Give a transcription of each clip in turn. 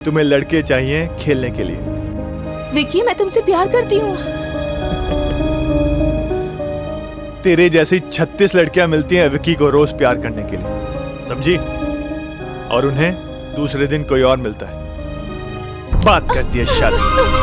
तुम्हें लड़के चाहिए खेलने के लिए। विक्की, मैं तुमसे प्यार करती हूँ। तेरे जैसी 36 लड़कियां मिलती हैं विक्की को रोज प्यार करने के लिए, समझी? और उन्हें दूसरे दिन कोई और मिलता है। बात करती है शादी।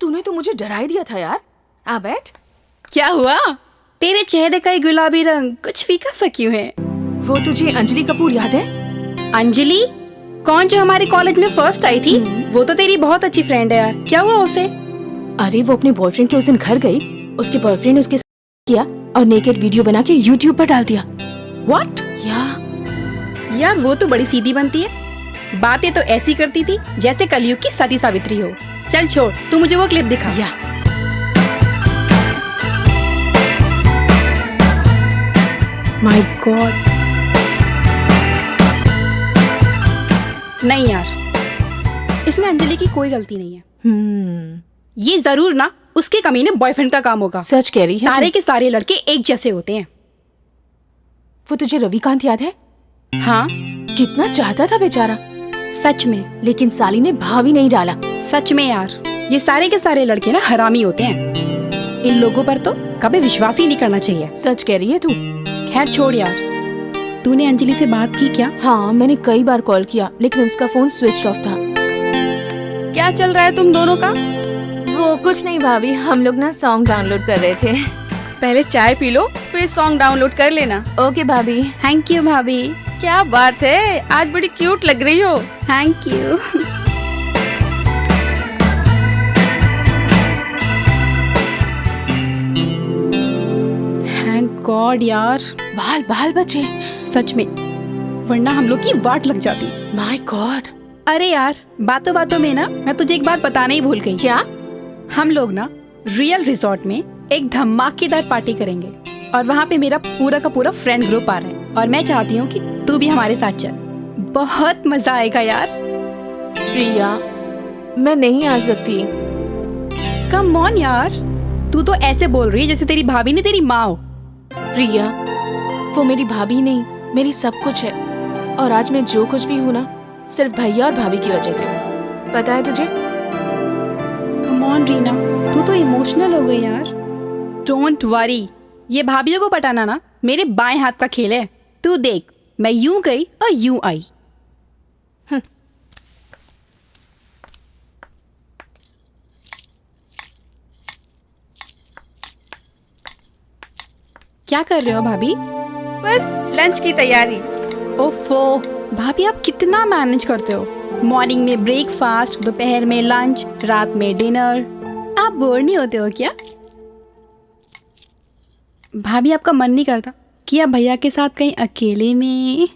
तूने तो मुझे डरा ही दिया था यार। आ बैठ। क्या हुआ? तेरे चेहरे का ये गुलाबी रंग कुछ फीका सा क्यों है? वो तुझे अंजलि कपूर याद है? अंजलि? कौन जो हमारे कॉलेज में फर्स्ट आई थी? वो तो तेरी बहुत अच्छी फ्रेंड है यार। क्या हुआ उसे? अरे वो अपने बॉयफ्रेंड के उस दिन घर गई, उसके बॉयफ्रेंड ने उसके साथ किया और नेकेड वीडियो बना के YouTube पर डाल दिया। व्हाट? यार वो तो बड़ी सीधी बनती है। बातें तो ऐसी करती थी जैसे कलयुग की सती सावित्री हो। चल छोड़, तू मुझे वो क्लिप दिखा। My God. नहीं यार, इसमें अंजलि की कोई गलती नहीं है। ये जरूर ना उसके कमीने बॉयफ्रेंड का काम होगा। सच कह रही है। सारे के सारे लड़के एक जैसे होते हैं। वो तुझे रविकांत याद है? हाँ। कितना चाहता था बेचारा। सच में। लेकिन साली ने भाव ही नहीं डाला। सच में यार, ये सारे के सारे लड़के ना हरामी होते हैं। इन लोगों पर तो कभी विश्वास ही नहीं करना चाहिए। सच कह रही है तू। खैर छोड़ यार, तूने अंजलि से बात की क्या? हाँ, मैंने कई बार कॉल किया लेकिन उसका फोन स्विच ऑफ था। क्या चल रहा है तुम दोनों का? वो कुछ नहीं भाभी, हम लोग ना सॉन्ग डाउनलोड कर रहे थे। पहले चाय पी लो फिर सॉन्ग डाउनलोड कर लेना। ओके भाभी। थैंक यू भाभी। क्या बात है, आज बड़ी क्यूट लग रही हो। Thank you. थैंक गॉड यार, बाल बचे। सच में, वरना हम लोग की वाट लग जाती। माय गॉड, अरे यार, बातों बातों में ना मैं तुझे एक बात बताना ही भूल गई। क्या? हम लोग ना रियल रिजॉर्ट में एक धमाकेदार पार्टी करेंगे और वहाँ पे मेरा पूरा का पूरा फ्रेंड ग्रुप आ रहा है और मैं चाहती हूँ कि तू भी हमारे साथ चल। बहुत मजा आएगा यार। प्रिया, मैं नहीं आ सकती। कम ऑन यार, तू तो ऐसे बोल रही है जैसे तेरी भाभी ने तेरी माँ हो। प्रिया, वो मेरी भाभी नहीं, मेरी सब कुछ है। और आज मैं जो कुछ भी हूँ ना, सिर्फ भैया और भाभी की वजह से हूँ। पता है तुझे? कम ऑन रीना, तू तो इमोशनल हो गई यार। डोंट वरी, ये भाभीयों को पटाना ना मेरे बाएं हाथ का खेल है। तू देख, मैं यूं गई और यूं आई। क्या कर रहे हो भाभी? बस लंच की तैयारी। ओफो भाभी, आप कितना मैनेज करते हो? मॉर्निंग में ब्रेकफास्ट, दोपहर में लंच, रात में डिनर। आप बोर नहीं होते हो क्या? भाभी, आपका मन नहीं करता कि आप भैया के साथ कहीं अकेले में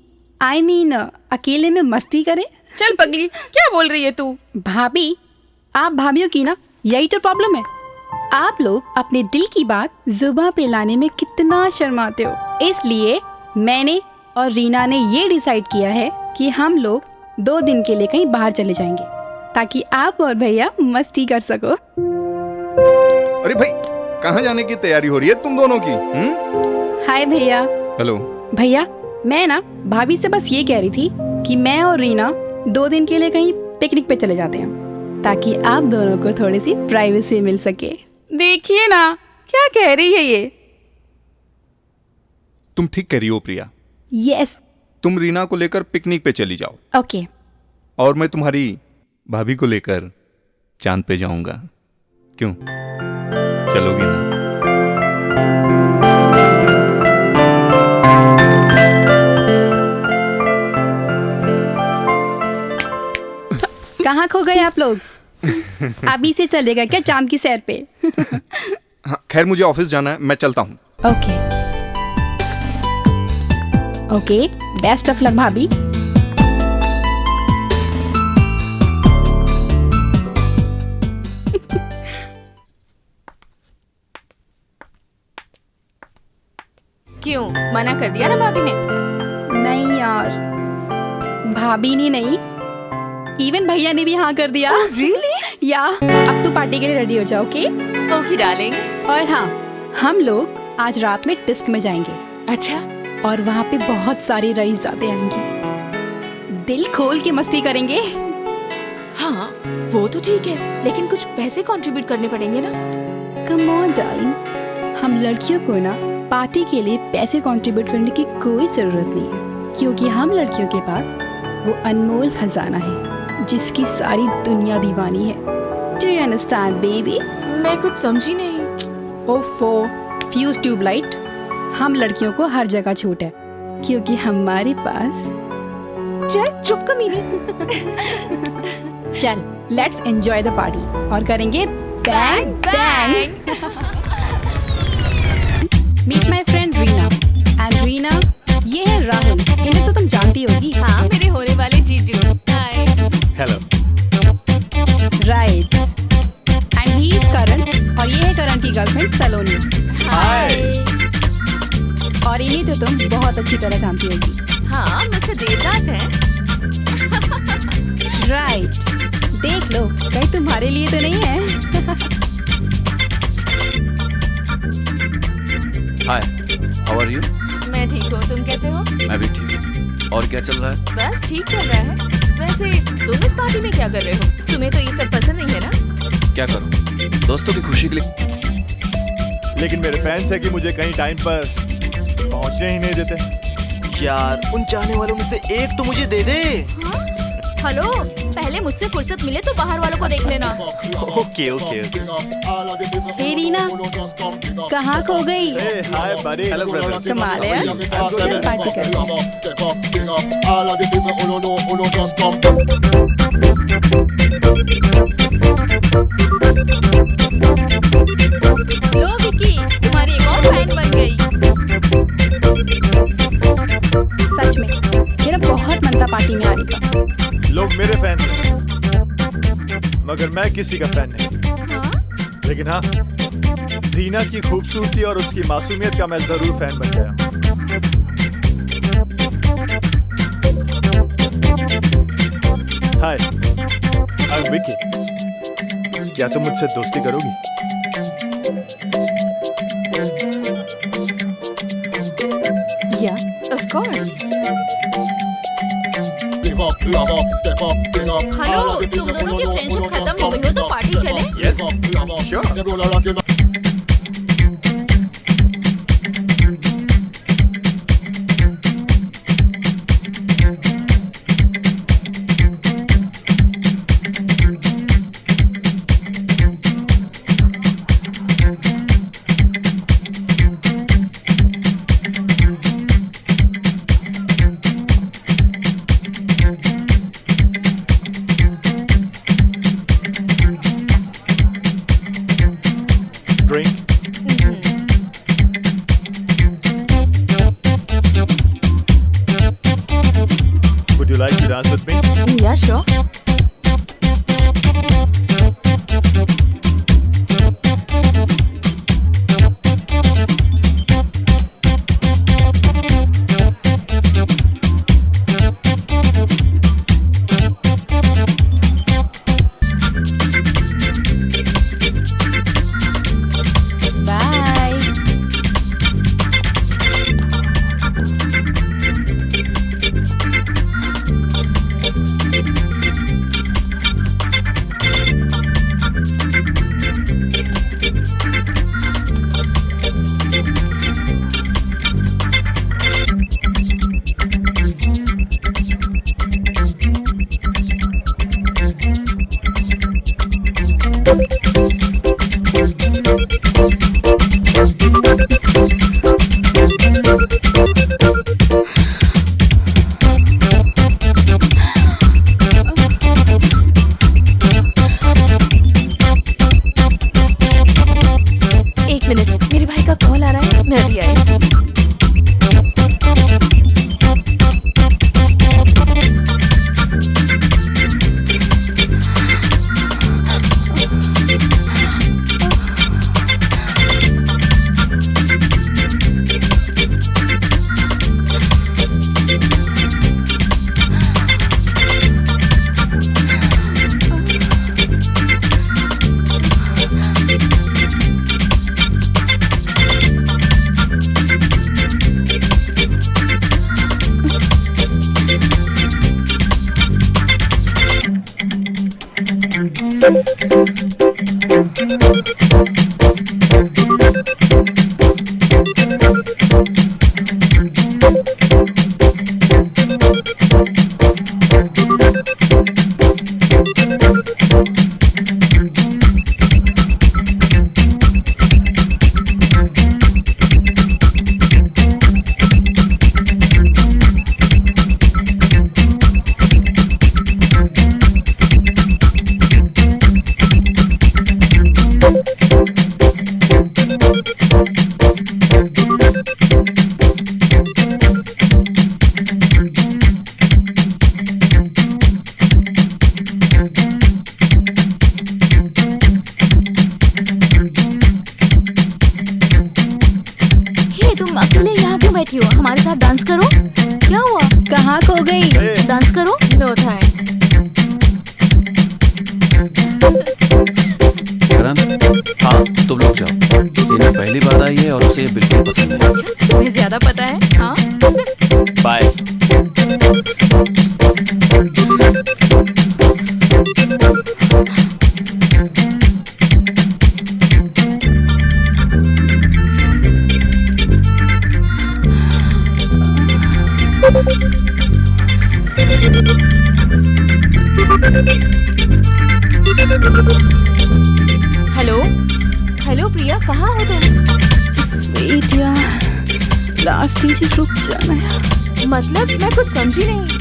अकेले में मस्ती करें? चल पगली, क्या बोल रही है तू? भाभी, आप भाभीयों की ना यही तो प्रॉब्लम है। आप लोग अपने दिल की बात जुबान पे लाने में कितना शर्माते हो। इसलिए मैंने और रीना ने ये डिसाइड किया है कि हम लोग 2 दिन के लिए कहीं बाहर चले जाएंगे ताकि आप और भैया मस्ती कर सको। अरे भाई, कहाँ जाने की तैयारी हो रही है तुम दोनों की? हाय भैया। हेलो भैया, मैं ना भाभी से बस ये कह रही थी कि मैं और रीना 2 दिन के लिए कहीं पिकनिक पे चले जाते हैं ताकि आप दोनों को थोड़ी सी प्राइवेसी मिल सके। देखिए ना, क्या कह रही है ये। तुम ठीक कह रही हो प्रिया। यस। तुम रीना को लेकर पिकनिक पे चली जाओ ओके। और मैं तुम्हारी भाभी को लेकर चांद पे जाऊंगा। क्यों, चलोगी ना? कहाँ खो गए आप लोग? अभी से चलेगा क्या चांद की सैर पे? हाँ, खैर मुझे ऑफिस जाना है, मैं चलता हूँ। Okay okay, best of luck भाभी। क्यों, मना कर दिया ना भाभी ने? नहीं यार, भाभी ने नहीं, इवन भैया ने भी हाँ कर दिया। रियली? या अब तू पार्टी के लिए रेडी हो जाओ। Okay okay darling. और हाँ, हम लोग आज रात में डिस्क में जाएंगे। अच्छा, और वहाँ पे बहुत सारे रईसज़ादे आएंगे। दिल खोल के मस्ती करेंगे। हाँ वो तो ठीक है, लेकिन कुछ पैसे कंट्रीब्यूट करने पड़ेंगे ना। कम ऑन डार्लिंग, हम लड़कियों को ना पार्टी के लिए पैसे कंट्रीब्यूट करने की कोई जरूरत नहीं है, क्योंकि हम लड़कियों के पास वो अनमोल खजाना है जिसकी सारी दुनिया दीवानी है। Do you understand baby? मैं कुछ समझी नहीं। ओफो, फ्यूज ट्यूबलाइट, हम लड़कियों को हर जगह छूट है क्योंकि हमारे पास। चल चुप कमीने। चल, लेट्स एंजॉय द पार्टी और करेंगे bang bang. Meet my friend Reena. And Reena, ये है राहुल, इन्हें तो तुम जानती होगी। हाँ, मेरे होने वाले जीजू। Hi. Hello. Right. And he is Karan, और ये है करण की गर्लफ्रेंड सलोनी। हाय। और इन्हें तो तुम बहुत अच्छी तरह जानती होगी। हाँ, मिस्टर देवराज हैं। राइट। देख लो, कहीं तुम्हारे लिए तो नहीं है। हाय, हाउ आर यू? मैं ठीक हूँ, तुम कैसे हो? मैं भी ठीक हूँ। और क्या चल रहा है? बस ठीक चल रहा है। वैसे तुम इस पार्टी में क्या कर रहे हो? तुम्हें तो ये सब पसंद नहीं है ना? क्या करूँ, दोस्तों की खुशी के लिए। लेकिन मेरे फैंस है कि मुझे कहीं टाइम पर पहुंचने ही नहीं देते। यार, उन चाहने वालों में से एक तो मुझे दे दे। हेलो, पहले मुझसे फुर्सत मिले तो बाहर वालों को देख लेना। Okay okay okay. Hey Reena, कहाँ खो गई? Hi buddy। Hello brother. कमाल है यार। चल पार्टी करते हैं। लो विक्की, तुम्हारी एक और फैन बन गई। सच में मेरा बहुत मन था पार्टी में आने का। लोग मेरे फैंस हैं। मगर मैं किसी का फैन नहीं। हाँ? लेकिन हाँ, रीना की खूबसूरती और उसकी मासूमियत का मैं जरूर फैन बन गया। हाय, आई एम विकी। क्या तुम मुझसे दोस्ती करोगी? या, ऑफ कोर्स। हेलो, तुम दोनों की फ्रेंडशिप खत्म हो गई हो तो पार्टी चले? Yes, sure. Drink. Would you like to dance with me? या श्योर। बाय। एक मिनट, मेरे भाई का कॉल आ रहा है, मैं अभी आई। हे, तुम अकेले यहाँ क्यों बैठी हो? हमारे साथ डांस करो। क्या हुआ? कहाँ खो गई? डांस करो। No thanks. करण, हाँ तुम लोग जाओ। रीना पहली बार आई है और उसे ये बिल्कुल पसंद है। तुम्हें ज्यादा पता है? हाँ। बाय। हेलो, हेलो प्रिया, कहाँ हो तुम? वेट यार, लास्ट स्टेज रुक जाना यार। मतलब मैं कुछ समझी नहीं।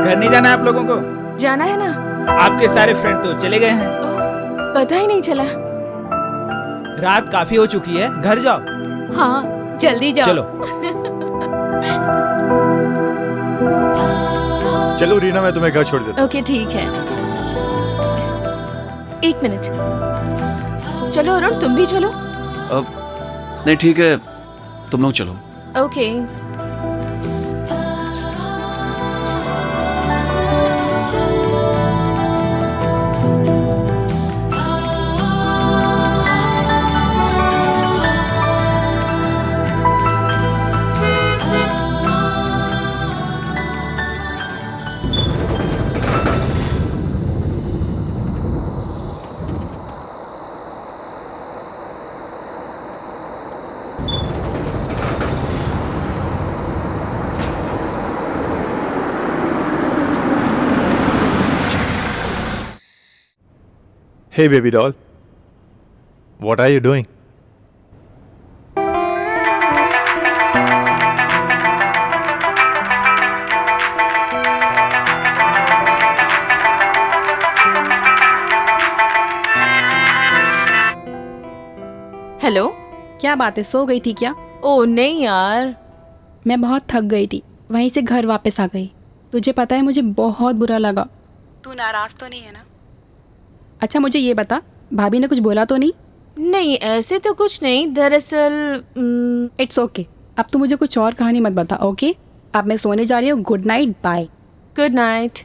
घर नहीं जाना है आप लोगों को? जाना है ना? आपके सारे फ्रेंड तो चले गए हैं। ओह, पता ही नहीं चला। रात काफी हो चुकी है, घर जाओ। हाँ जल्दी जाओ। चलो। चलो रीना, मैं तुम्हें घर छोड़ देता ओके ठीक है। एक मिनट, चलो अरुण तुम भी चलो। अब नहीं ठीक है, तुम लोग चलो। Okay. Hey baby doll, what are you doing? Hello. क्या बात है, सो गई थी क्या? ओ नहीं यार, मैं बहुत थक गई थी, वहीं से घर वापस आ गई। तुझे पता है मुझे बहुत बुरा लगा। तू नाराज तो नहीं है ना? अच्छा मुझे ये बता, भाभी ने कुछ बोला तो नहीं? नहीं ऐसे तो कुछ नहीं, दरअसल इट्स ओके। अब तू मुझे कुछ और कहानी मत बता, ओके? अब मैं सोने जा रही हूँ। Good night, bye. Good night.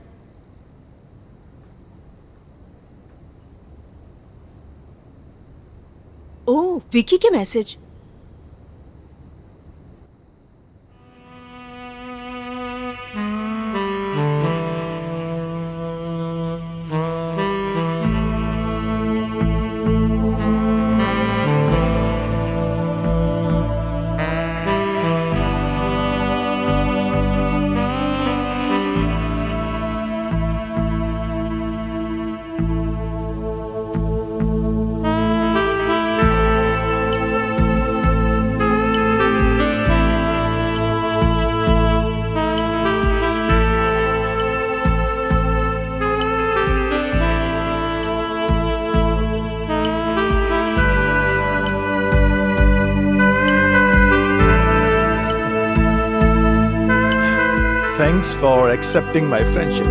ओ विकी के message. Thanks for accepting my friendship.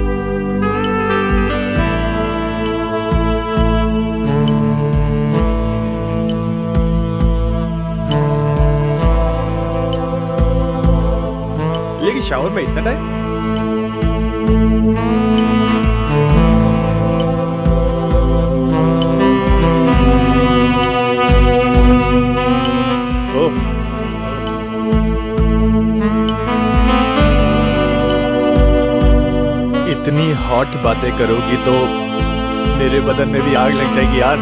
लेकिन शावर में इतना टाइम? ओह, इतनी हॉट बातें करोगी तो मेरे बदन में भी आग लग जाएगी यार।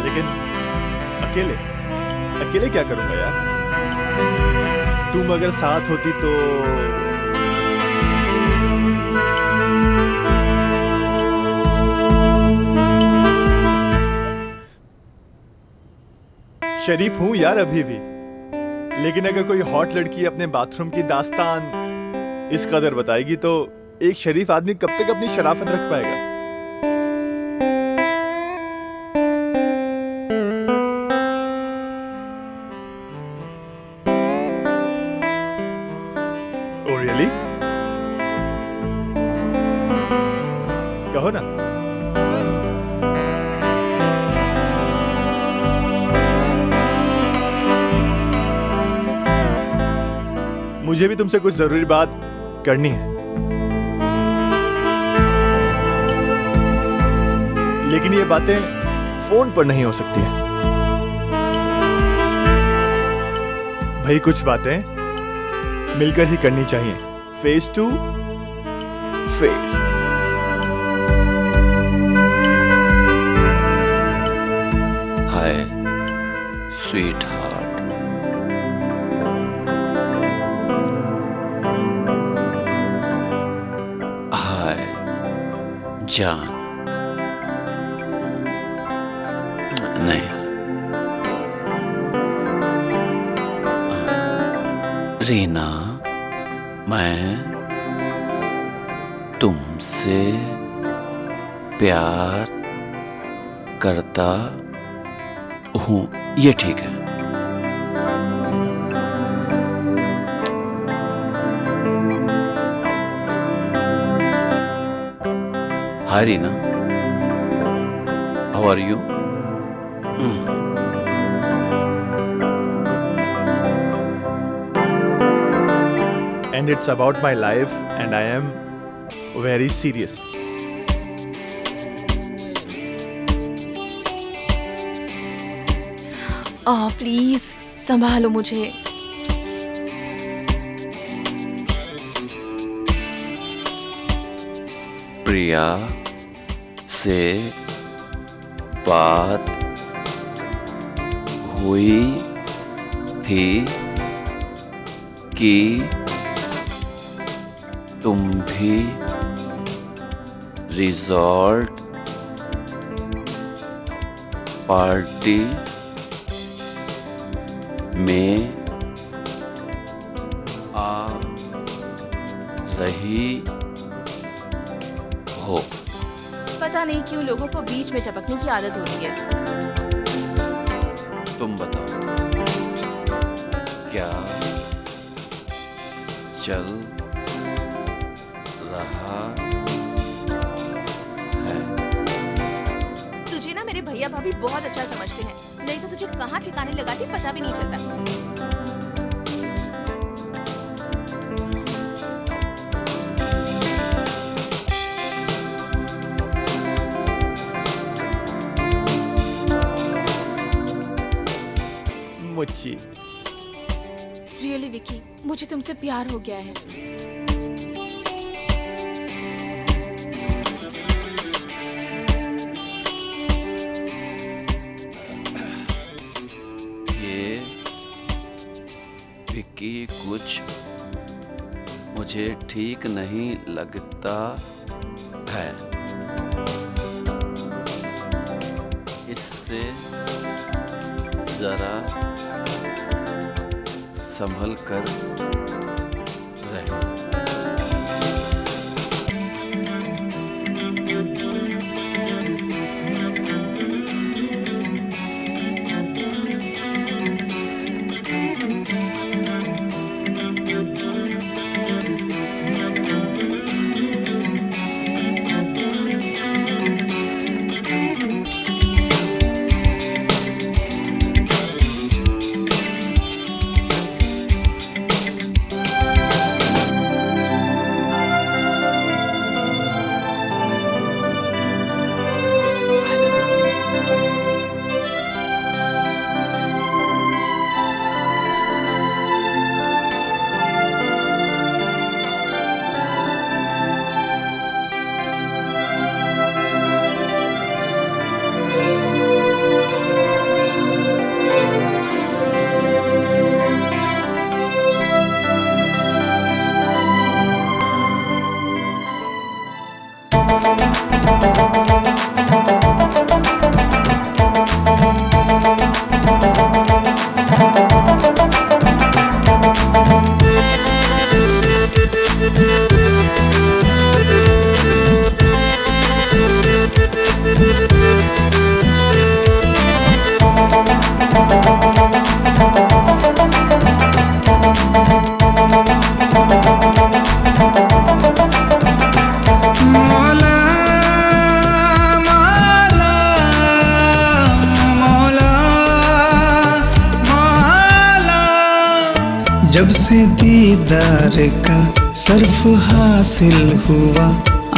लेकिन अकेले अकेले क्या करूंगा यार? तुम अगर साथ होती तो शरीफ हूं यार अभी भी, लेकिन अगर कोई हॉट लड़की अपने बाथरूम की दास्तान इस कदर बताएगी तो एक शरीफ आदमी कब तक अपनी शराफत रख पाएगा? Oh really? कहो ना। मुझे भी तुमसे कुछ जरूरी बात करनी है, लेकिन ये बातें फोन पर नहीं हो सकती हैं। भाई कुछ बातें मिलकर ही करनी चाहिए, face to face. Hi sweetheart. Hi जान। नहीं, रीना, मैं तुमसे प्यार करता हूँ, ये ठीक है। Hi Reena, how are you? And it's about my life and I am very serious. Please संभालो मुझे। प्रिया से बात हुई थी कि तुम भी रिजॉर्ट पार्टी में आ रही हो। पता नहीं क्यों लोगों को बीच में टपकने की आदत होती है। तुम बताओ, क्या चल रहा है? तुझे ना मेरे भैया भाभी बहुत अच्छा समझते हैं, नहीं तो तुझे कहाँ ठिकाने लगाती पता भी नहीं चलता। मुझे रियली विकी, मुझे तुमसे प्यार हो गया है। ये विकी कुछ मुझे ठीक नहीं लगता है। इससे जरा संभल कर रहे। जब से दीदार का सर्फ हासिल हुआ,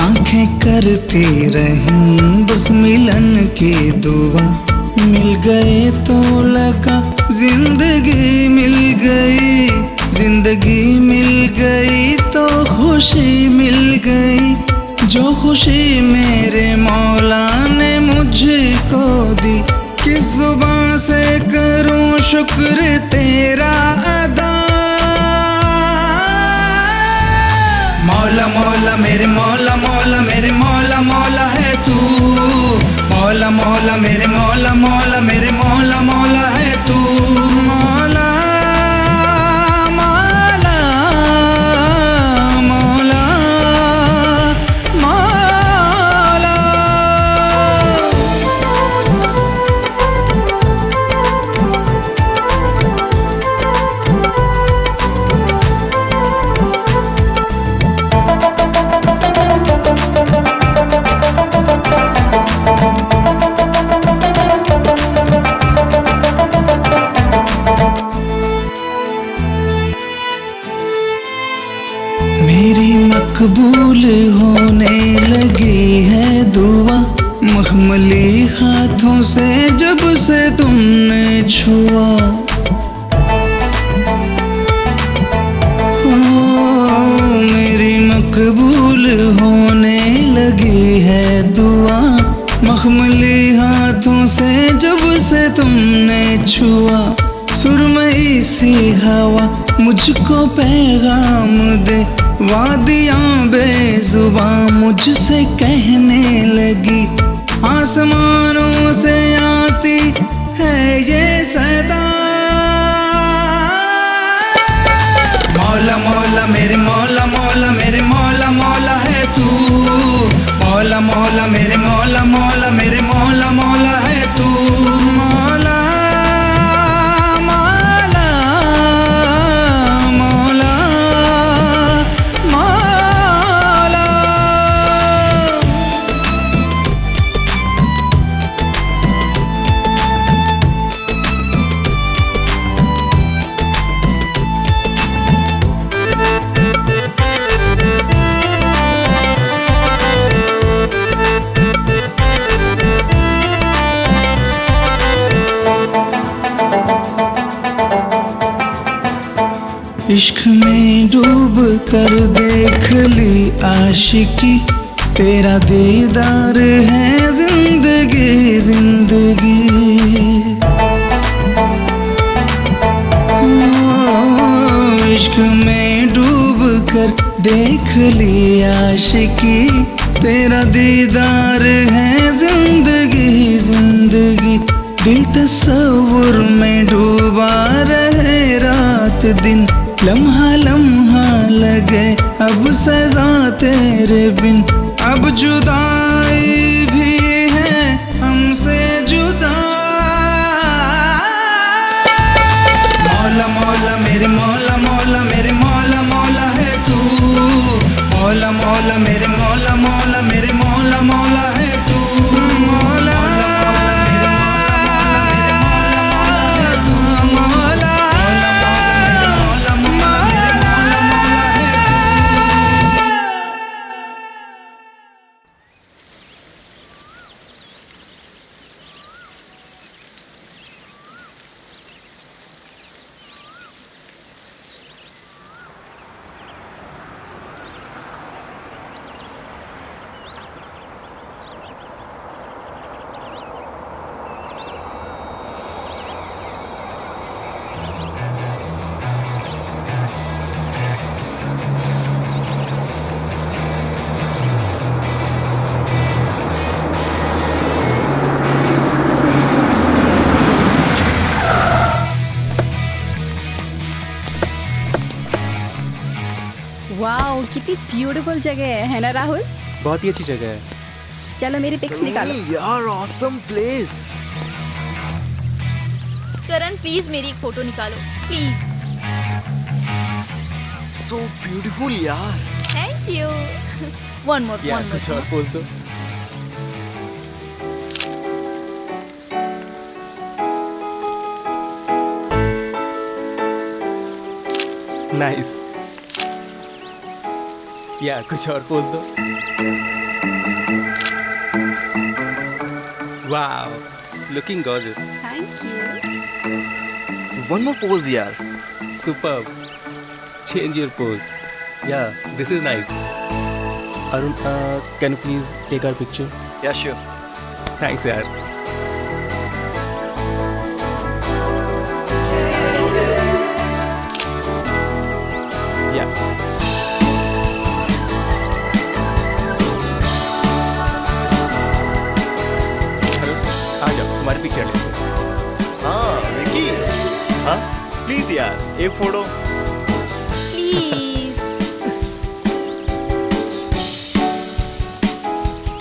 आंखें करती रहीं बस मिलन की दुआ। मिल गए तो लगा जिंदगी मिल गई, जिंदगी मिल गई तो खुशी मिल गई। जो खुशी मेरे मौला ने मुझको दी, किस जुबान से करूं शुक्र तेरा अदा। मौला मौला मेरे मौला, मौला मेरे मौला, मौला है तू। मौला मौला मौला मेरे मौला मौला मेरे मौला मौला है तू मौला मौला मौला मौला। मेरी मकबूल होने लगी है दुआ मखमली हाथों से जब से तुमने छुआ। ओ, मेरी मकबूल होने लगी है दुआ मखमली हाथों से जब से तुमने छुआ। सुरमई सी हवा मुझको पैगाम दे वादियां बेजुबां मुझसे कहने लगी। आसमानों से आती है ये सदा मौला मौला मेरे मौला मौला मेरे मौला मौला है तू मौला मौला मेरे मौला मौला मेरे मौला मौला है तू मौला इश्क में डूब कर देख ली आशिकी तेरा दीदार है जिंदगी जिंदगी। ओ, इश्क में डूब कर देख ली आशिकी तेरा दीदार है जिंदगी जिंदगी। दिल तस्वुर में डूबा रहे रात दिन लम्हा लम्हा लगे अब सजा तेरे बिन। अब जुदाई भी है हमसे जुदा मौला मौला मेरे मौला मौला मेरे मौला मौला है तू मौला मौला मेरे मौला मौला मेरे मौला मौला है तू मौला वाओ कितनी ब्यूटीफुल जगह है ना राहुल? बहुत ही अच्छी जगह है। चलो मेरी पिक्स निकालो। यार ऑसम प्लेस। करण प्लीज मेरी एक फोटो निकालो प्लीज। सो ब्यूटीफुल यार। Thank you. वन मोर कुछ और पोज दो। नाइस। या कुछ और पोज दो। Wow looking gorgeous. Thank you. One more pose यार। Superb. Change your pose. Yeah this is nice. Arun can you please take our picture? Yeah sure. Thanks यार। या तुम्हारी पिक्चर लेते हैं। हाँ विकी, हाँ प्लीज यार एक फोटो। प्लीज।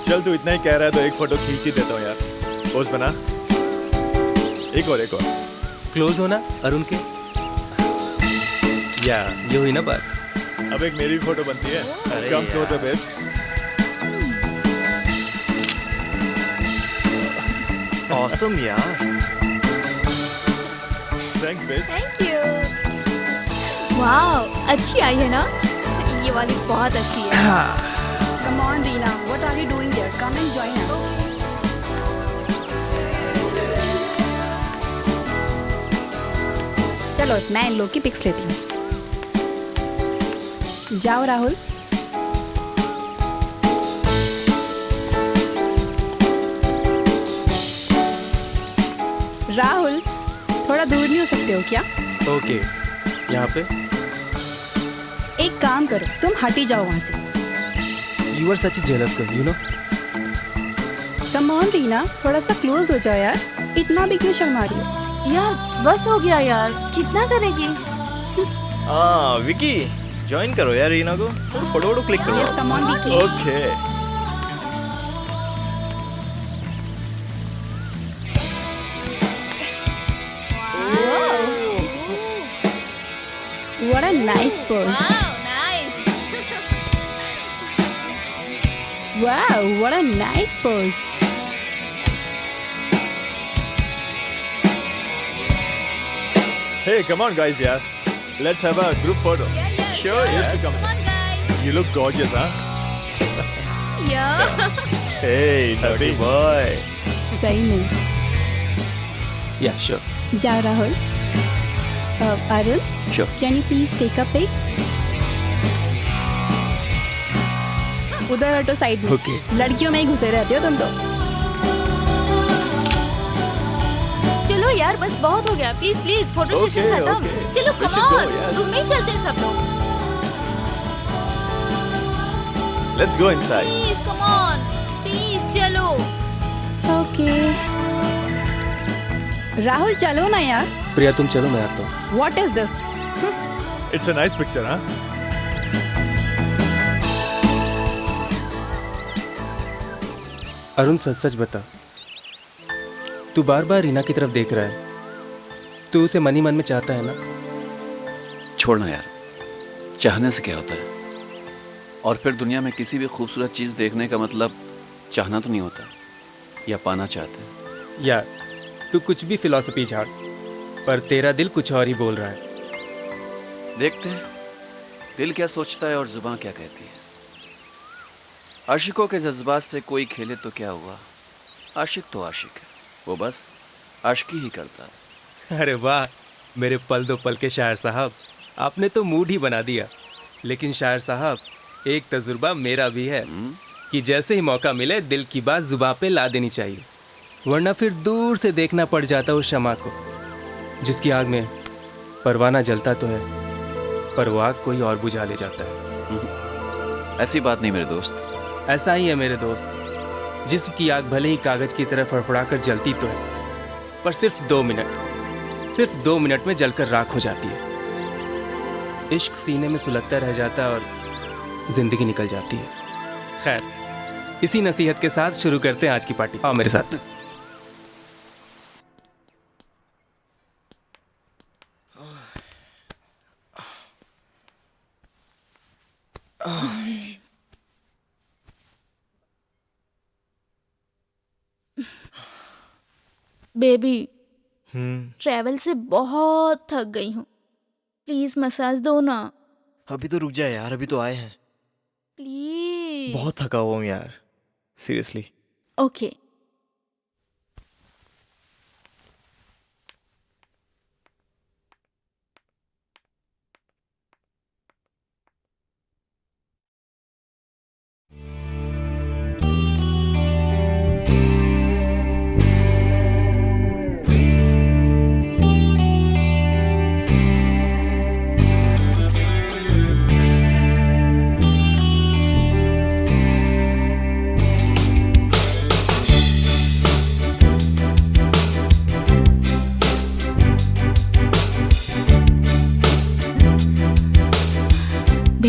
चल तू इतना ही कह रहा है तो एक फोटो खींच ही देता हूँ यार। पोज बना। एक और क्लोज होना अरुण के। या ये हुई ना बात। अब एक मेरी भी फोटो बनती है। अरे कम यार। Close babe. ऑसम यार। Thanks babe. Thank you. Wow, अच्छी आई है ना? ये वाली बहुत अच्छी है। Come on, Reena. What are you doing there? Come and join us. चलो मैं इन लोग की पिक्स लेती हूँ। जाओ राहुल। राहुल थोड़ा दूर नहीं हो सकते हो क्या? ओके, यहाँ पे। एक काम करो, तुम हट ही जाओ वहां से। You are such jealous girl, you know. Come on Reena, थोड़ा सा क्लोज हो जाओ यार। इतना भी क्यों शर्मा रही हो? यार बस हो गया यार, कितना करेगी? हाँ विकी, ज्वाइन करो यार रीना को। फोटो वोटो क्लिक करो। Yes, come on, Vicky. Okay What a nice pose. Wow, nice. Wow, what a nice pose. Hey, come on guys यार. Let's have a group photo. Sure, yeah. Come Come on, guys. You look gorgeous, huh? Yeah. Hey, naughty boy. सही में। या sure. जाओ Rahul. Arun, Sure. can you please take a pic? उधर हटो side में। Okay. लड़कियों में ही घुसे रहते हो तुम तो। चलो यार, बस बहुत हो गया। Please please, photo Okay, session खत्म। okay. चलो We come should go, on, yes. Room में ही चलते हैं सब लोग। Let's go inside. Please come on, please चलो। ओके। राहुल चलो ना यार। प्रिया तुम चलो, मैं आता हूँ। What is this? It's a nice picture, huh? Arun सच सच बता, तू बार बार रीना की तरफ देख रहा है। तू उसे मन ही मन में चाहता है ना? छोड़ना यार, चाहने से क्या होता है। और फिर दुनिया में किसी भी खूबसूरत चीज़ देखने का मतलब चाहना तो नहीं होता, या पाना चाहते हैं। यार तू कुछ भी फिलॉसफी झाड़, पर तेरा दिल कुछ और ही बोल रहा है। देखते हैं दिल क्या सोचता है और जुबान क्या कहती है। आशिकों के जज्बात से कोई खेले तो क्या हुआ, आशिक तो आशिक है, वो बस आशिकी ही करता है। अरे वाह मेरे पल दो पल के शायर साहब, आपने तो मूड ही बना दिया। लेकिन शायर साहब, एक तजुर्बा मेरा भी है कि जैसे ही मौका मिले दिल की बात जुबान पे ला देनी चाहिए, वरना फिर दूर से देखना पड़ जाता उस शमा को जिसकी आग में परवाना जलता तो है, पर वो आग कोई और बुझा ले जाता है। ऐसी बात नहीं मेरे दोस्त। ऐसा ही है मेरे दोस्त, जिसकी आग भले ही कागज की तरह फड़फड़ा कर जलती तो है, पर सिर्फ 2 मिनट में जलकर राख हो जाती है। इश्क सीने में सुलगता रह जाता है और जिंदगी निकल जाती है। खैर, इसी नसीहत के साथ शुरू करते हैं आज की पार्टी। आओ मेरे साथ। बेबी, ट्रैवल से बहुत थक गई हूँ, प्लीज मसाज दो ना। अभी तो रुक जा यार, अभी तो आए हैं। प्लीज। बहुत थका हुआ हूँ यार, सीरियसली। ओके।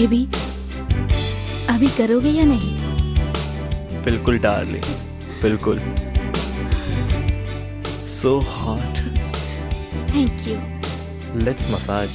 बेबी, अभी करोगे या नहीं? बिल्कुल डार्लिंग, बिल्कुल। So hot. Thank you. Let's massage.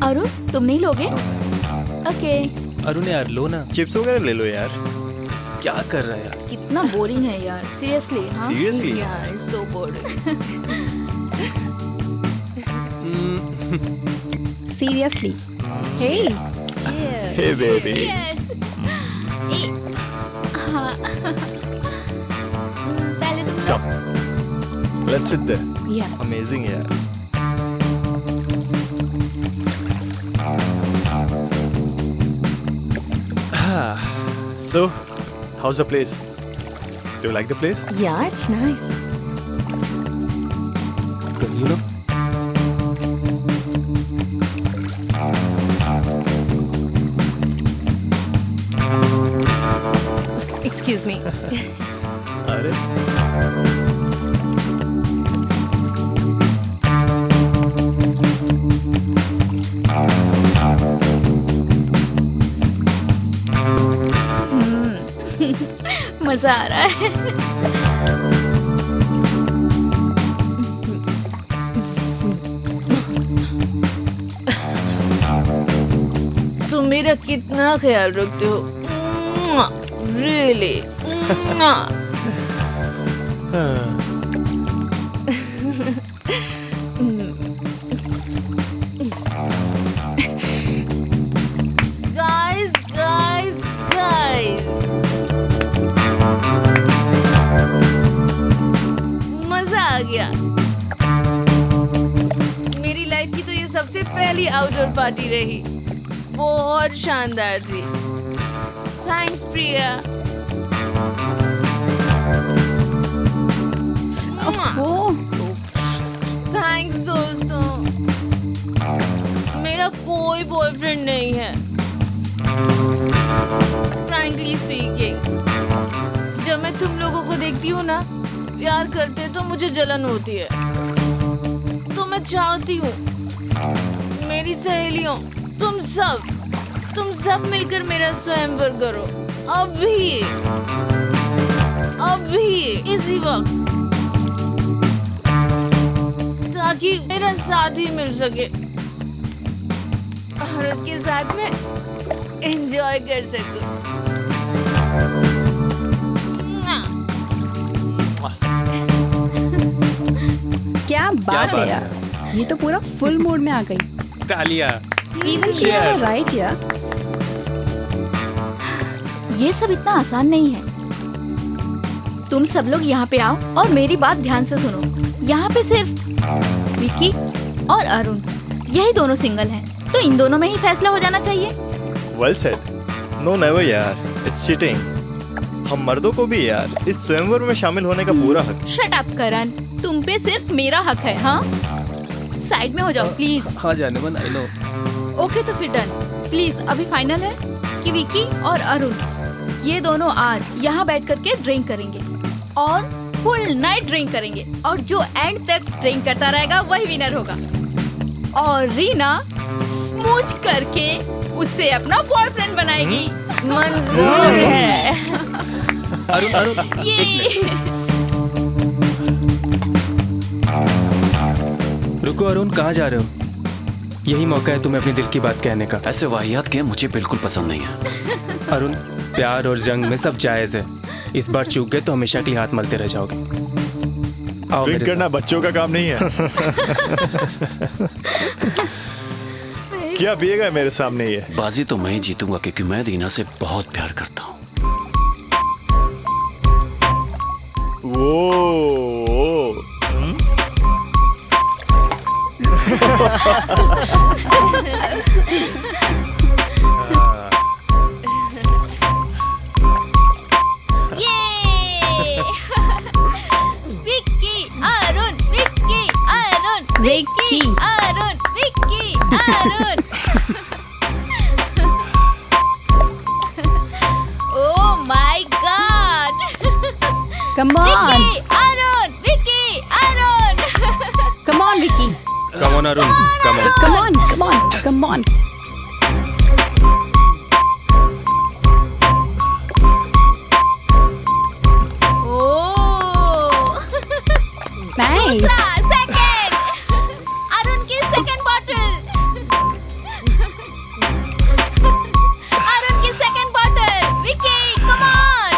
Arun, तुम नहीं लोगे? ओके। अरुण यार लो ना, चिप्स वगैरह ले लो यार। क्या कर रहा है यार? कितना बोरिंग है यार, सीरियसली। Seriously? यार, so boring. Seriously. Hey hey baby. हाँ। पहले तुम लो। Let's sit there. Yeah amazing यार। So, how's the place? Do you like the place? Yeah, it's nice. You know? Excuse me. अरे मजा आ रहा है। तुम मेरा कितना ख्याल रखते हो, रियली। गाइस गाइस गाइस, मजा आ गया। मेरी लाइफ की तो ये सबसे पहली आउटडोर पार्टी रही, बहुत शानदार थी। थैंक्स प्रिया। थैंक्स दोस्तों। मेरा कोई बॉयफ्रेंड नहीं है, फ्रैंकली स्पीकिंग। जब मैं तुम लोगों को देखती हूँ ना, प्यार करते तो मुझे जलन होती है। तो मैं चाहती हूँ मेरी सहेलियों, तुम सब मिलकर मेरा स्वयंवर करो, अभी इसी वक्त, ताकि मेरा साथ ही मिल सके और उसके साथ में एंजॉय कर सकूं। क्या बात है यार, ये तो पूरा फुल मूड में आ गई। तालियां। इवन शी वाज राइट यार। ये सब इतना आसान नहीं है। तुम सब लोग यहाँ पे आओ और मेरी बात ध्यान से सुनो। यहाँ पे सिर्फ विकी और अरुण, यही दोनों सिंगल हैं, तो इन दोनों में ही फैसला हो जाना चाहिए। Well said. नो नेवर यार, इट्स चीटिंग। हम मर्दों को भी यार इस स्वयंवर में शामिल होने का पूरा हक। शट अप करण, तुम पे सिर्फ मेरा हक है। हाँ, साइड में हो जाओ प्लीज। हाँ जाने मन, आई नो। ओके तो फिर डन। प्लीज अभी फाइनल है कि विकी और अरुण ये दोनों आज यहाँ बैठ करके ड्रिंक करेंगे और फुल नाइट ड्रिंक करेंगे, और जो एंड तक ड्रिंक करता रहेगा वही विनर होगा। और रीना स्मूच करके उससे अपना बॉयफ्रेंड बनाएगी। मंजूर है। अरुण अरुण ये रुको अरुण, कहाँ जा रहे हो? यही मौका है तुम्हें अपने दिल की बात कहने का। ऐसे वाहियात गेम मुझे बिल्कुल पसंद नहीं है। अरुण, प्यार और जंग में सब जायज है। इस बार चूक गए तो हमेशा के लिए हाथ मलते रह जाओगे। आओ ड्रिंक मेरे करना बच्चों का काम नहीं है। क्या पिएगा मेरे सामने ये? बाजी तो मैं ही जीतूंगा क्योंकि मैं रीना से बहुत प्यार करता हूँ। वो ये Vicky Arun, Vicky Arun, Vicky Arun, Vicky Arun. Oh my God. Come on, Vicky Arun, Vicky Arun. Come on Vicky, come on Arun, come on. Come on, come on, come on. Nice. Second Arun की सेकंड बॉटल। अरुण की second bottle. Vicky come on.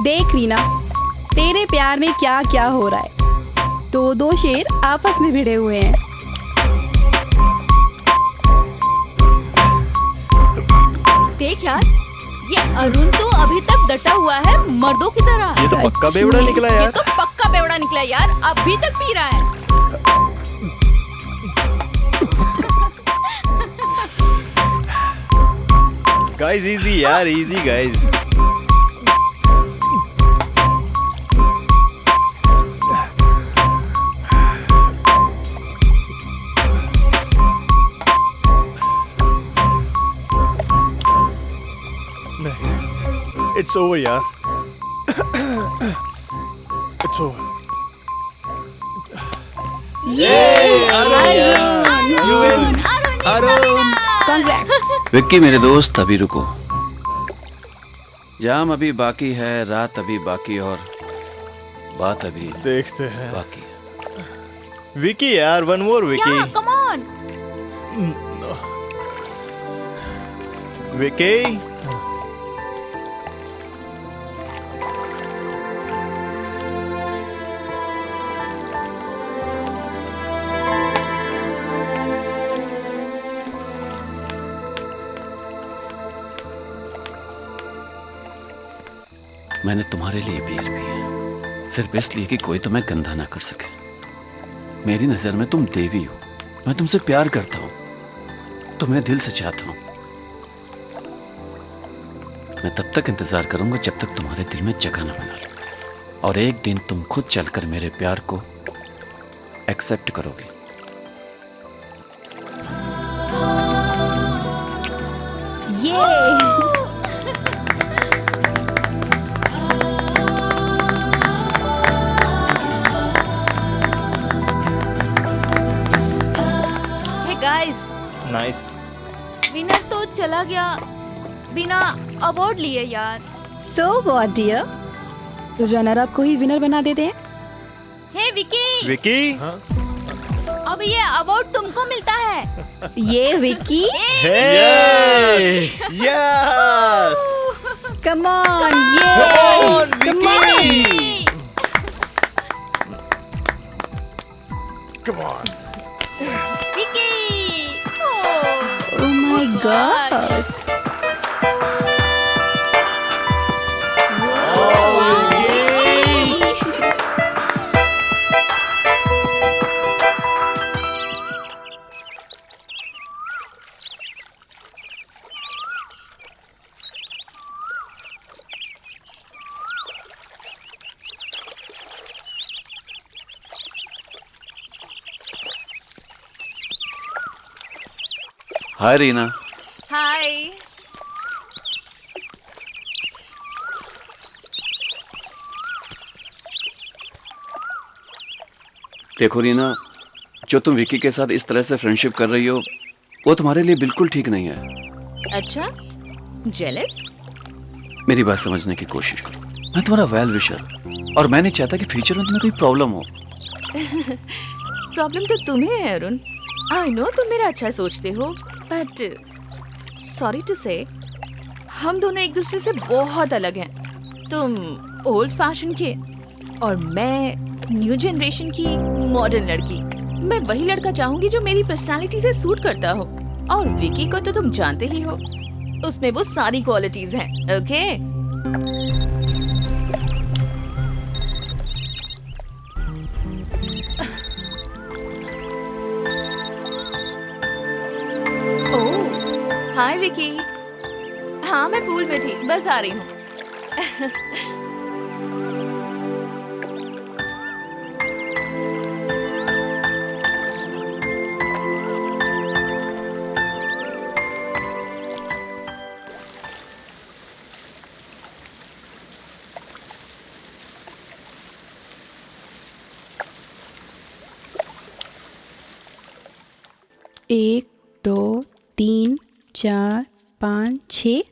देख रीना, तेरे प्यार में क्या क्या हो रहा है। दो शेर आपस में भिड़े हुए हैं। देख यार, ये अरुण तो अभी तक डटा हुआ है मर्दों की तरह। ये तो पक्का बेवड़ा निकला ये यार। तो पक्का बेवड़ा निकला यार, अभी तक पी रहा है। गाइस इजी यार, इजी गाइस। इट्स ओवर यार। It's over. विक्की मेरे दोस्त, अभी रुको। जाम अभी बाकी है, रात अभी बाकी और बात अभी देखते हैं। बाकी है। विकी यार, one more Vicky. Come on. Vicky मैंने तुम्हारे लिए बियर पी है, सिर्फ इसलिए कि कोई तुम्हें गंदा ना कर सके। मेरी नजर में तुम देवी हो। मैं तुमसे प्यार करता हूं, तुम्हें दिल से चाहता हूं। मैं तब तक इंतजार करूंगा जब तक तुम्हारे दिल में जगह न बना लो, और एक दिन तुम खुद चलकर मेरे प्यार को एक्सेप्ट करोगे। ये गाइस, नाइस। विनर तो चला गया बिना अवार्ड लिए यार। So what dear, runner up को ही विनर बना देते हैं। हे विकी, विकी अब ये अवार्ड तुमको मिलता है। ये विकी। यस, कम ऑन, ये come on. Come on. Vicky. Oh my God. हाय रीना। हाय। देखो रीना, जो तुम विकी के साथ इस तरह से फ्रेंडशिप कर रही हो वो तुम्हारे लिए बिल्कुल ठीक नहीं है। अच्छा, जेलस? मेरी बात समझने की कोशिश करो। मैं तुम्हारा वेल विशर और मैं नहीं चाहता कि फ्यूचर में तुम्हें कोई प्रॉब्लम हो। प्रॉब्लम तो तुम्हें है अरुण। आई नो तुम मेरा अच्छा सोचते हो, बट सॉरी टू से हम दोनों एक दूसरे से बहुत अलग हैं। तुम ओल्ड फैशन के और मैं न्यू जनरेशन की मॉडर्न लड़की। मैं वही लड़का चाहूंगी जो मेरी पर्सनालिटी से सूट करता हो, और विकी को तो तुम जानते ही हो, उसमें वो सारी क्वालिटीज हैं। ओके? ओह, हाय विकी। हाँ, मैं पूल में थी, बस आ रही हूँ। एक, दो, तीन, चार, पाँच, 6।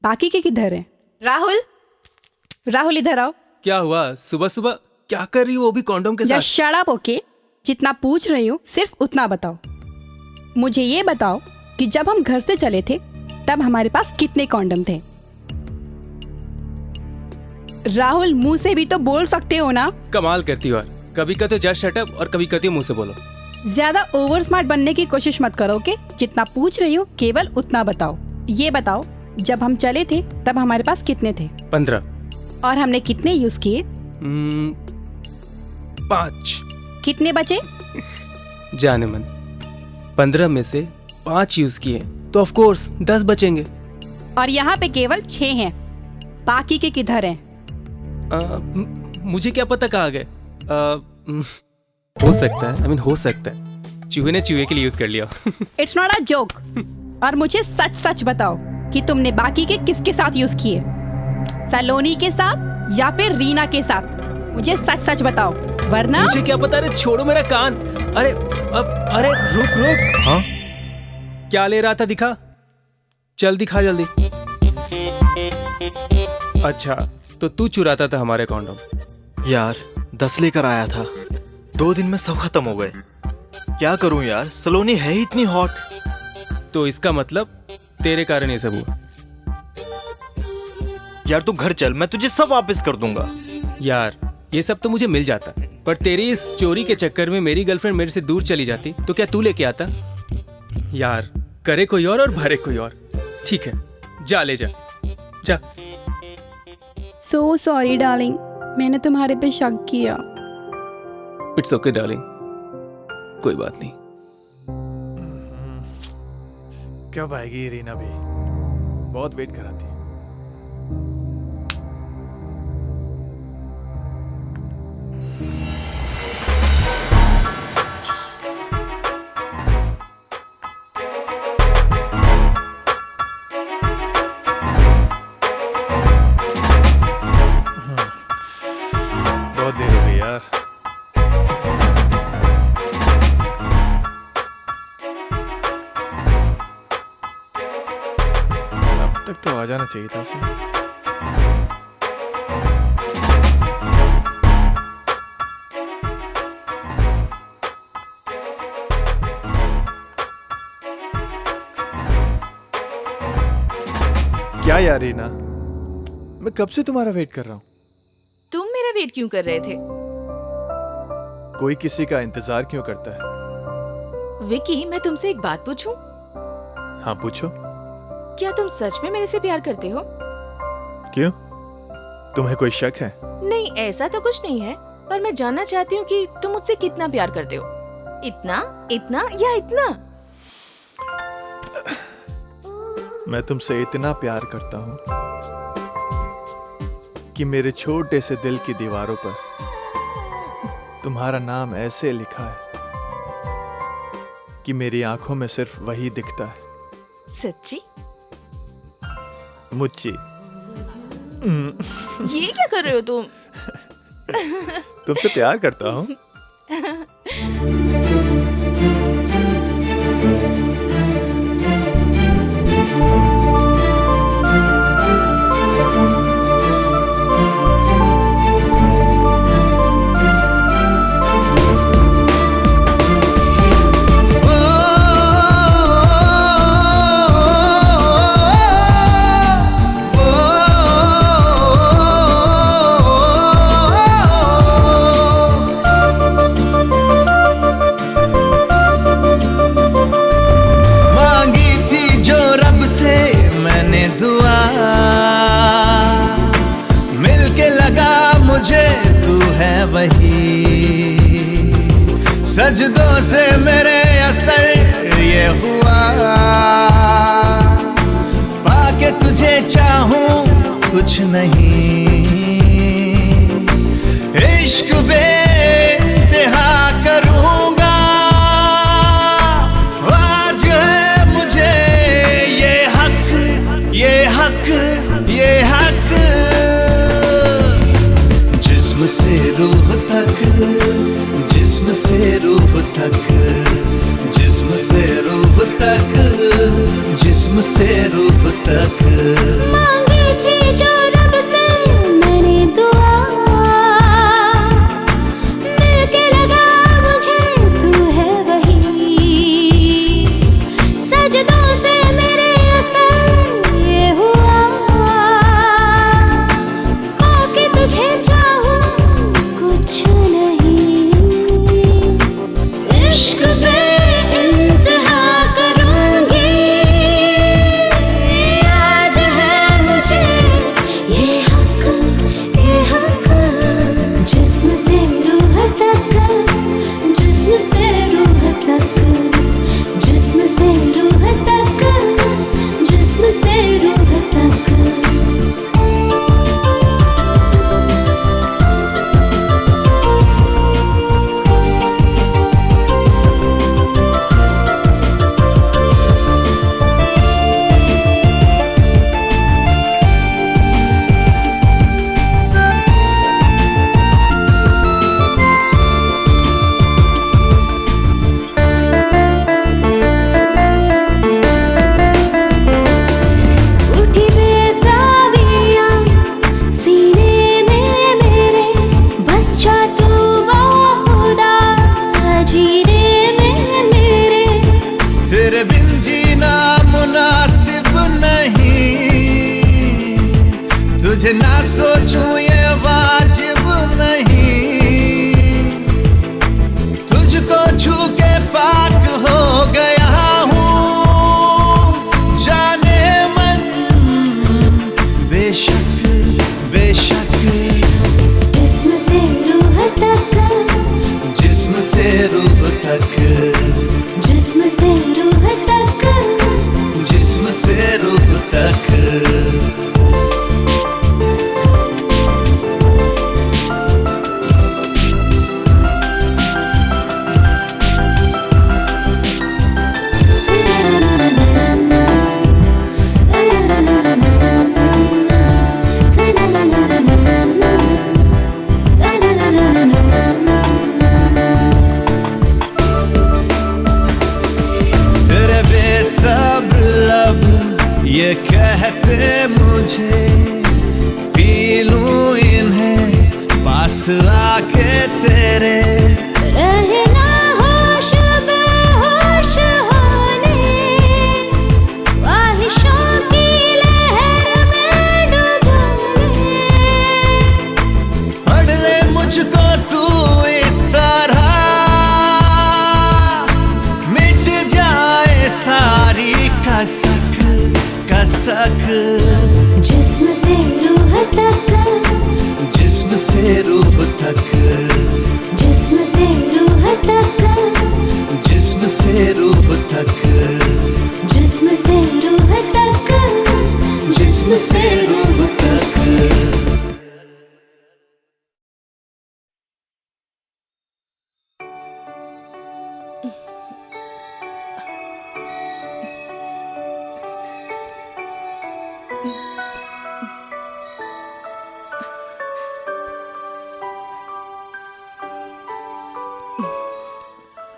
बाकी के किधर हैं? राहुल, राहुल इधर आओ। क्या हुआ? सुबह सुबह क्या कर रही हो, वो भी कॉन्डोम के साथ? Shut up. ओके, जितना पूछ रही हूँ सिर्फ उतना बताओ। मुझे ये बताओ कि जब हम घर से चले थे तब हमारे पास कितने कॉन्डम थे? राहुल, मुंह से भी तो बोल सकते हो ना। कमाल करती हो यार, कभी कहते हो जस्ट शट अप और कभी कहती हो मुंह से बोलो। ज्यादा ओवर स्मार्ट बनने की कोशिश मत करो। ओके, जितना पूछ रही हूँ केवल उतना बताओ। ये बताओ, जब हम चले थे तब हमारे पास कितने थे? 15। और हमने कितने यूज किए? 5। कितने बचे? जाने मन, 15 में से 5 यूज किए तो ऑफ कोर्स 10 बचेंगे। और यहाँ पे केवल 6 हैं, बाकी के किधर हैं? मुझे क्या पता कहाँ गए। हो सकता है, हो सकता है चूहे ने चूहे के लिए यूज कर लिया। It's not a joke. और मुझे सच सच बताओ कि तुमने बाकी के किसके साथ यूज किए? सलोनी के साथ या फिर रीना के साथ? मुझे सच सच बताओ, वरना। मुझे क्या पता। अरे छोड़ो मेरा कान। अरे अरे रुक। हाँ? क्या ले रहा था? दिखा, चल दिखा जल्दी। अच्छा, तो तू चुराता था हमारे कॉन्डोम? यार 10 लेकर आया था, 2 दिन में सब खत्म हो गए। क्या करूं यार, सलोनी है ही इतनी हॉट। तो इसका मतलब तेरे कारण ये सब हुआ? यार तू घर चल, मैं तुझे सब वापस कर दूंगा। यार ये सब तो मुझे मिल जाता, पर तेरी इस चोरी के चक्कर में मेरी गर्लफ्रेंड मेरे से दूर चली जाती तो क्या तू लेके आता? यार करे कोई और भरे कोई और। ठीक है, जा ले जा। सो सॉरी डार्लिंग, मैंने तुम्हारे पे शक किया। इट्स ओके डार्लिंग, कोई बात नहीं। कब आएगी रीना भी? बहुत वेट कराती। बहुत देर हो गई यार। अब तक तो आ जाना चाहिए था उसे। क्या यार रीना, मैं कब से तुम्हारा वेट कर रहा हूँ। तुम मेरा वेट क्यों कर रहे थे? कोई किसी का इंतजार क्यों करता है? विकी, मैं तुमसे एक बात पूछूं? हाँ पूछो। क्या तुम सच में मेरे से प्यार करते हो? क्यों, तुम्हें कोई शक है? नहीं, ऐसा तो कुछ नहीं है, पर मैं जानना चाहती हूँ कि तुम मुझसे कितना प्यार करते हो। इतना, इतना या इतना? मैं तुमसे इतना प्यार करता हूँ कि मेरे छोटे से दिल की दीवारों पर तुम्हारा नाम ऐसे लिखा है कि मेरी आंखों में सिर्फ वही दिखता है। सच्ची? मुच्ची। ये क्या कर रहे हो तुम? तुमसे प्यार करता हूँ। मांगी थी जो रब से मैंने दुआ, मिलके लगा मुझे तू है वही। सजदों से मेरे असर ये हुआ, पाके तुझे चाहूं कुछ नहीं। इश्क बेइंतहा करूंगा, आज है मुझे ये हक, ये हक, ये हक। जिस्म से रूह तक, जिस्म से रूह तक, जिस्म से रूह तक, जिस्म से रूह तक। मांगी थी जो रब से मैंने दुआ, मिलके लगा मुझे तू है वही। सजदों से मेरे असर ये हुआ, पाके तुझे चाहूं कुछ नहीं। इश्क बेइंतहा करूंगी, आज है मुझे ये हक, ये हक। जिस्म से रूह तक, जिस्म से रूह तक, जिस्म से रूह तक, जिस्म से रूह तक। उठी बेताबियां सीने में मेरे, बस जा तू वो खुदा जीने में मेरे। तेरे बिन जीना मुनासिब नहीं, तुझे ना सोचूं ये वाजिब नहीं। तुझको छू के पाक हो गया हूँ, जाने मन बेशक, बेशक। जिस्म से रूह तक, जिस्म से रूह तक, जिस्म से रूह तक, जिस्म से रूह तक। तेरे बेसब्र लब ये कहते मुझे, पी लूं इन्हें पास आके तेरे। रहना होश बेहोश होने, ख्वाहिशों की लहर में डूबने। पढ़ ले मुझको तू इस तरह, मिट जाए सारी कसक, कसक। जिस्म से रूह तक, जिस्म से रूह तक, जिस्म से रूह तक, जिस्म से रूह तक, जिस्म से रूह तक, जिस्म से रूह तक।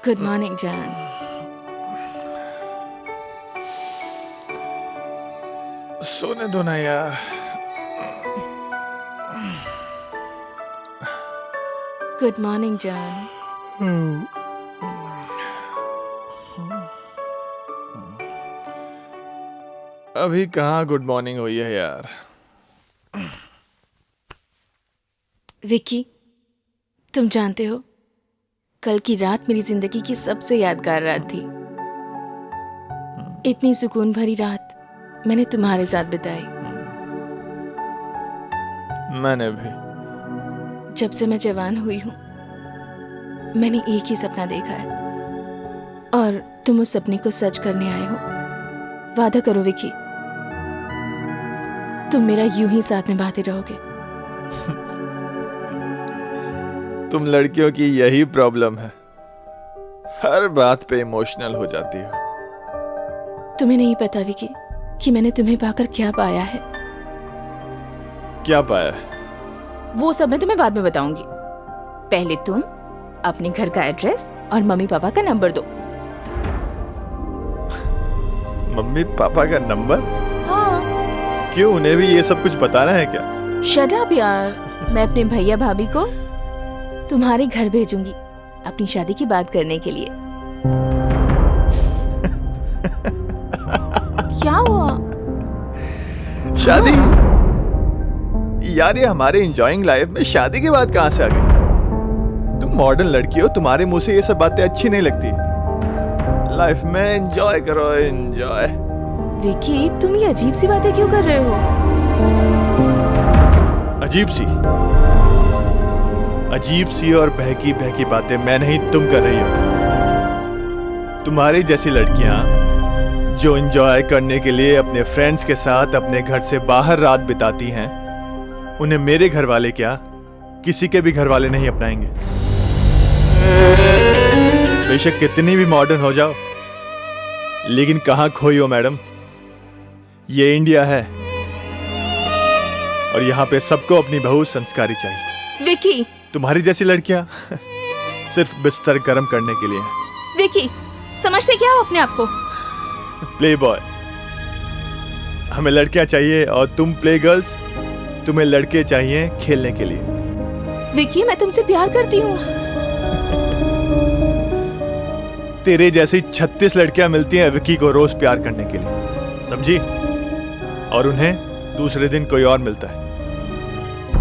गुड मॉर्निंग जान। सोने दो ना यार। गुड मॉर्निंग जान। अभी कहाँ गुड मॉर्निंग हुई है यार। विक्की, तुम जानते हो कल की रात मेरी जिंदगी की सबसे यादगार रात थी। इतनी सुकून भरी रात मैंने तुम्हारे साथ बिताई। मैंने भी। जब से मैं जवान हुई हूँ मैंने एक ही सपना देखा है और तुम उस सपने को सच करने आए हो। वादा करो विक्की, तुम मेरा यूं ही साथ निभाते रहोगे। तुम लड़कियों की यही प्रॉब्लम है, हर बात पे इमोशनल हो जाती हो। तुम्हें नहीं पता विक्की कि मैंने तुम्हें पाकर क्या पाया है। क्या पाया है? वो सब मैं तुम्हें बाद में बताऊंगी। पहले तुम अपने घर का एड्रेस और मम्मी पापा का नंबर दो। मम्मी पापा का नंबर? हाँ। क्यों, उन्हें भी ये सब कुछ बताना है क्या? शट अप यार। मैं अपने भैया भाभी को तुम्हारे घर भेजूंगी अपनी शादी की बात करने के लिए। क्या हुआ? शादी? यार ये हमारे एंजॉयिंग लाइफ में शादी की बात कहाँ से आ गई? तुम मॉडर्न लड़की हो, तुम्हारे मुंह से ये सब बातें अच्छी नहीं लगती। लाइफ में एंजॉय करो, एंजॉय। विक्की, तुम ये अजीब सी बातें क्यों कर रहे हो? अजीब सी और बहकी बहकी बातें मैं नहीं, तुम कर रही हो। तुम्हारी जैसी लड़कियां जो एंजॉय करने के लिए अपने फ्रेंड्स के साथ अपने घर से बाहर रात बिताती हैं, उन्हें मेरे घर वाले क्या किसी के भी घर वाले नहीं अपनाएंगे। बेशक कितनी भी मॉडर्न हो जाओ, लेकिन कहां खोई हो मैडम। ये इंडिया है और यहाँ पे सबको अपनी बहू संस्कारी चाहिए। विक्की, तुम्हारी जैसी लड़कियां सिर्फ बिस्तर गर्म करने के लिए। विक्की, समझते क्या हो अपने आप को? Play boy. हमें लड़कियां चाहिए और तुम प्ले गर्ल्स, तुम्हें लड़के चाहिए खेलने के लिए। विक्की, मैं तुमसे प्यार करती हूँ। तेरे जैसी 36 लड़कियां मिलती हैं विक्की को रोज प्यार करने के लिए, समझी? और उन्हें दूसरे दिन कोई और मिलता है।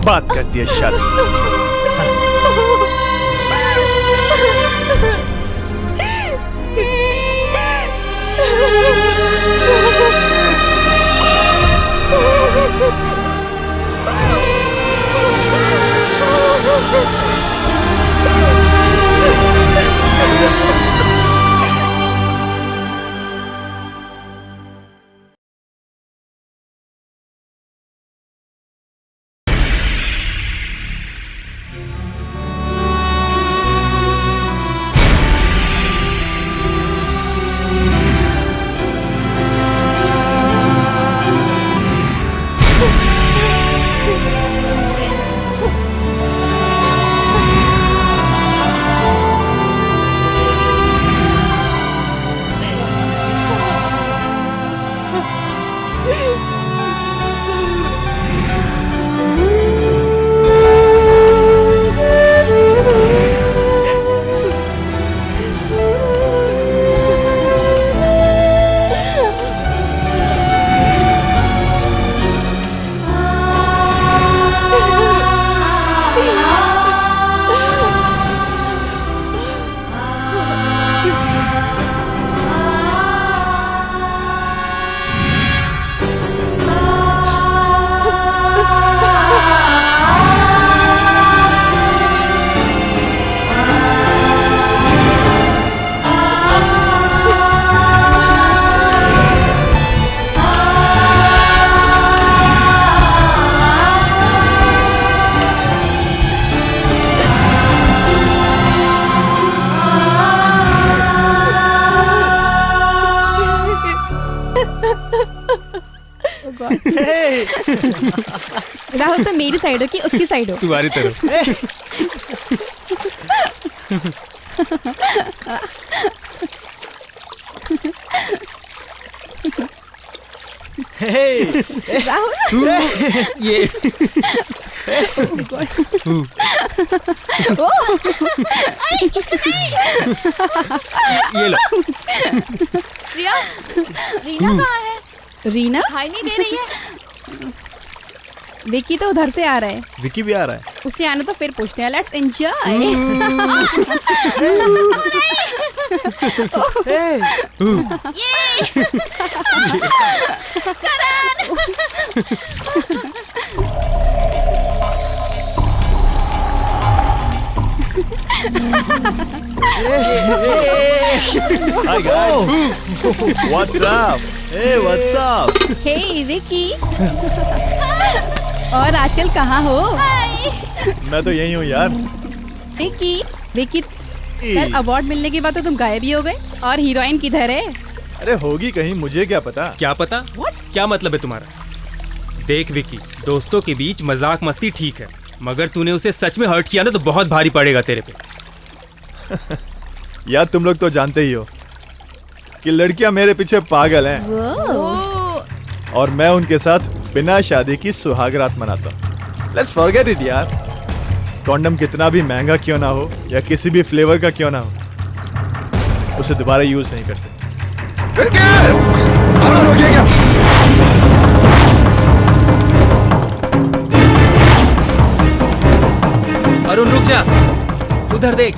बात करती है शादी। राहुल, तो मेरी साइड हो कि उसकी साइड हो? तुम्हारी तरफ। राहुल ये ये लो। रिया, रीना कहाँ है? रीना दिखाई नहीं दे रही है। विकी तो उधर से आ रहा है। विकी भी आ रहा है। उसे आने तो फिर पूछते हैं। Let's enjoy. Hi guys. What's up? Hey, what's up? हे विकी। और आजकल कहाँ हो? मैं तो यही हूँ यार। विकी कल अवार्ड मिलने के बाद तो तुम गायब ही हो गए। और हीरोइन किधर है? अरे होगी कहीं, मुझे क्या पता। क्या पता? क्या मतलब है तुम्हारा? देख विकी, दोस्तों के बीच मजाक मस्ती ठीक है, मगर तूने उसे सच में हर्ट किया ना तो बहुत भारी पड़ेगा तेरे पे। यार तुम लोग तो जानते ही हो कि लड़कियां मेरे पीछे पागल हैं और मैं उनके साथ बिना शादी की सुहागरात मनाता हूँ। लेट्स फॉरगेट इट यार। कॉन्डम कितना भी महंगा क्यों ना हो या किसी भी फ्लेवर का क्यों ना हो, उसे दोबारा यूज नहीं करते। अरुण रुक जा, उधर देख।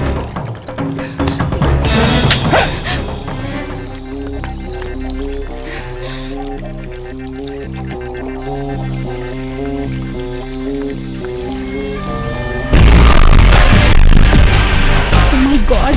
Oh my God.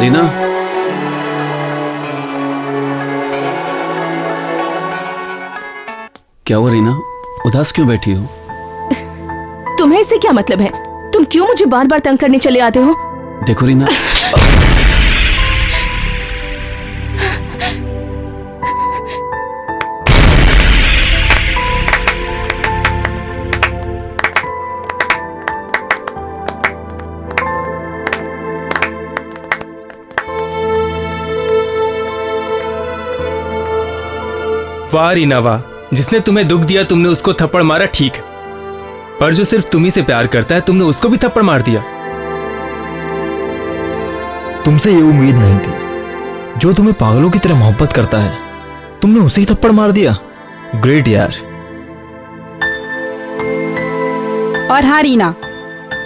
रीना, क्या हुआ रीना? उदास क्यों बैठी हो? तुम्हें इससे क्या मतलब है? तुम क्यों मुझे बार बार तंग करने चले आते हो? देखो रीना, वाह रीना वाह, जिसने तुम्हें दुख दिया तुमने उसको थप्पड़ मारा, ठीक है, पर जो सिर्फ तुम्ही से प्यार करता है तुमने उसको भी थप्पड़ मार दिया। तुमसे ये उम्मीद नहीं थी। जो तुम्हें पागलों की तरह मोहब्बत करता है तुमने उसे ही थप्पड़ मार दिया। ग्रेट यार। और हाँ रीना,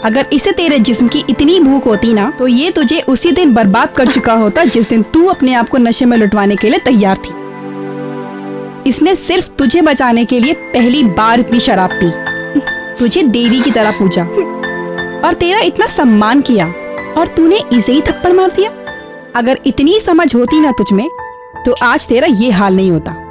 अगर इसे तेरे जिस्म की इतनी भूख होती ना तो ये तुझे उसी दिन बर्बाद कर चुका होता जिस दिन तू अपने आप को नशे में लुटवाने के लिए तैयार थी। इसने सिर्फ तुझे बचाने के लिए पहली बार इतनी शराब पी, तुझे देवी की तरह पूजा और तेरा इतना सम्मान किया, और तूने इसे ही थप्पड़ मार दिया। अगर इतनी समझ होती ना तुझ में तो आज तेरा ये हाल नहीं होता।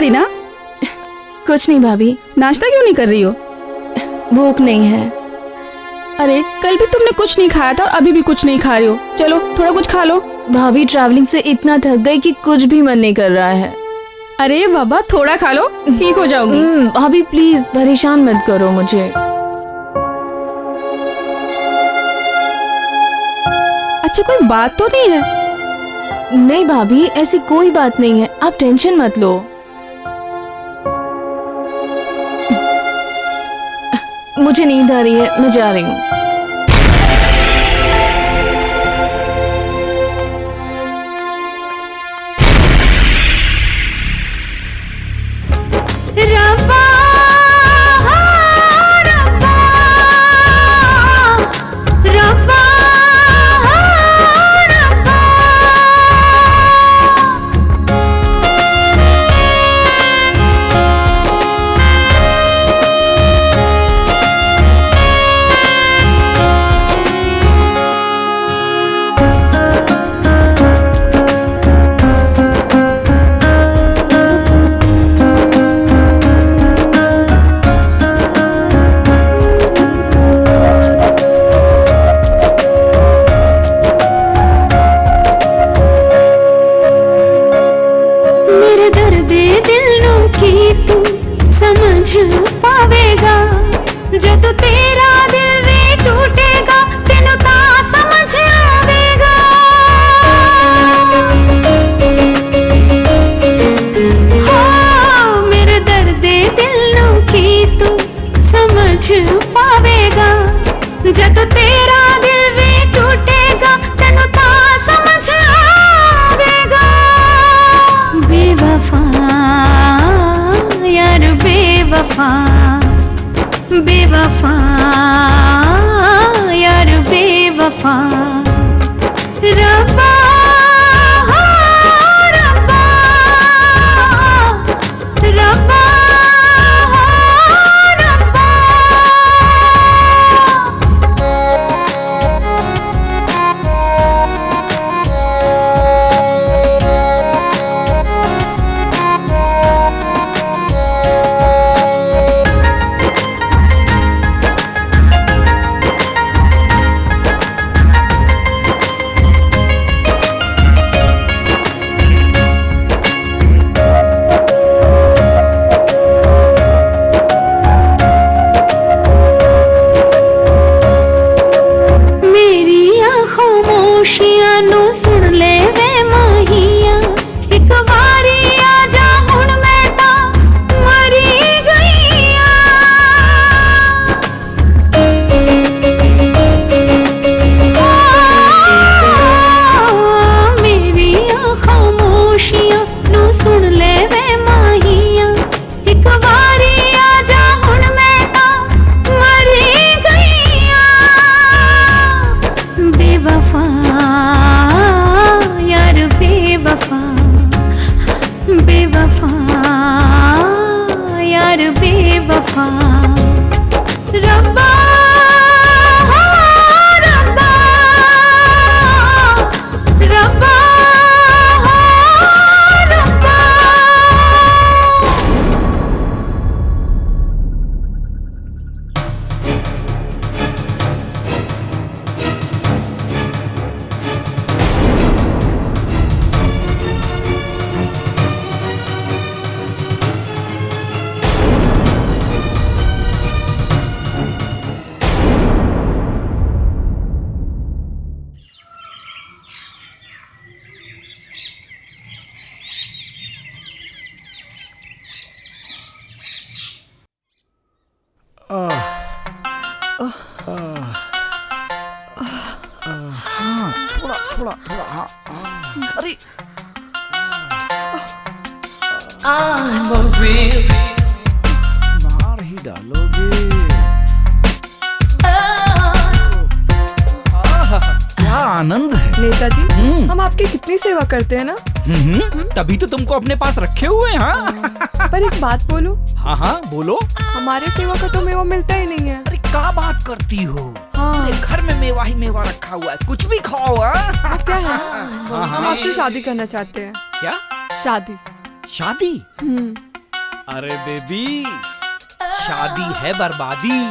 रीना, कुछ नहीं भाभी। नाश्ता क्यों नहीं कर रही हो? भूख नहीं है। अरे कल भी तुमने कुछ नहीं खाया था और अभी भी कुछ नहीं खा रही हो। चलो थोड़ा कुछ खा लो। भाभी ट्रैवलिंग से इतना थक गई कि कुछ भी मन नहीं कर रहा है। अरे बाबा थोड़ा खा लो, ठीक हो जाओगी। भाभी प्लीज परेशान मत करो मुझे। अच्छा कोई बात तो नहीं है? नहीं भाभी, ऐसी कोई बात नहीं है, आप टेंशन मत लो। मुझे नींद आ रही है, मैं जा रही हूँ। पावेगा जो तू तेरा दिल भी टूटेगा तेनू ता समझ आवेगा। हो मेरे दर्द दिल नू की तू समझ पावेगा जो तू तेरा दिल भी टूटेगा तेनू ता समझ आवेगा। बेवफा यार बेवफा बेवफा बेवफा यार बेवफा रब्बा रब्बा रब्बा रब्बा। थोड़ा थोड़ा थोड़ा हाँ अरे मार ही डालोगे। क्या आनंद है नेताजी, हम आपकी कितनी सेवा करते हैं ना। तभी तो तुमको अपने पास रखे हुए हैं। हाँ पर एक बात बोलूं। हाँ हाँ बोलो। हमारे सेवा का तो मेवा मिलता ही नहीं है। अरे क्या बात करती हो। हाँ। घर में मेवा ही मेवा रखा हुआ है, कुछ भी खाओ। क्या है? हम आपसे शादी करना चाहते हैं। क्या शादी? शादी? अरे बेबी, शादी है बर्बादी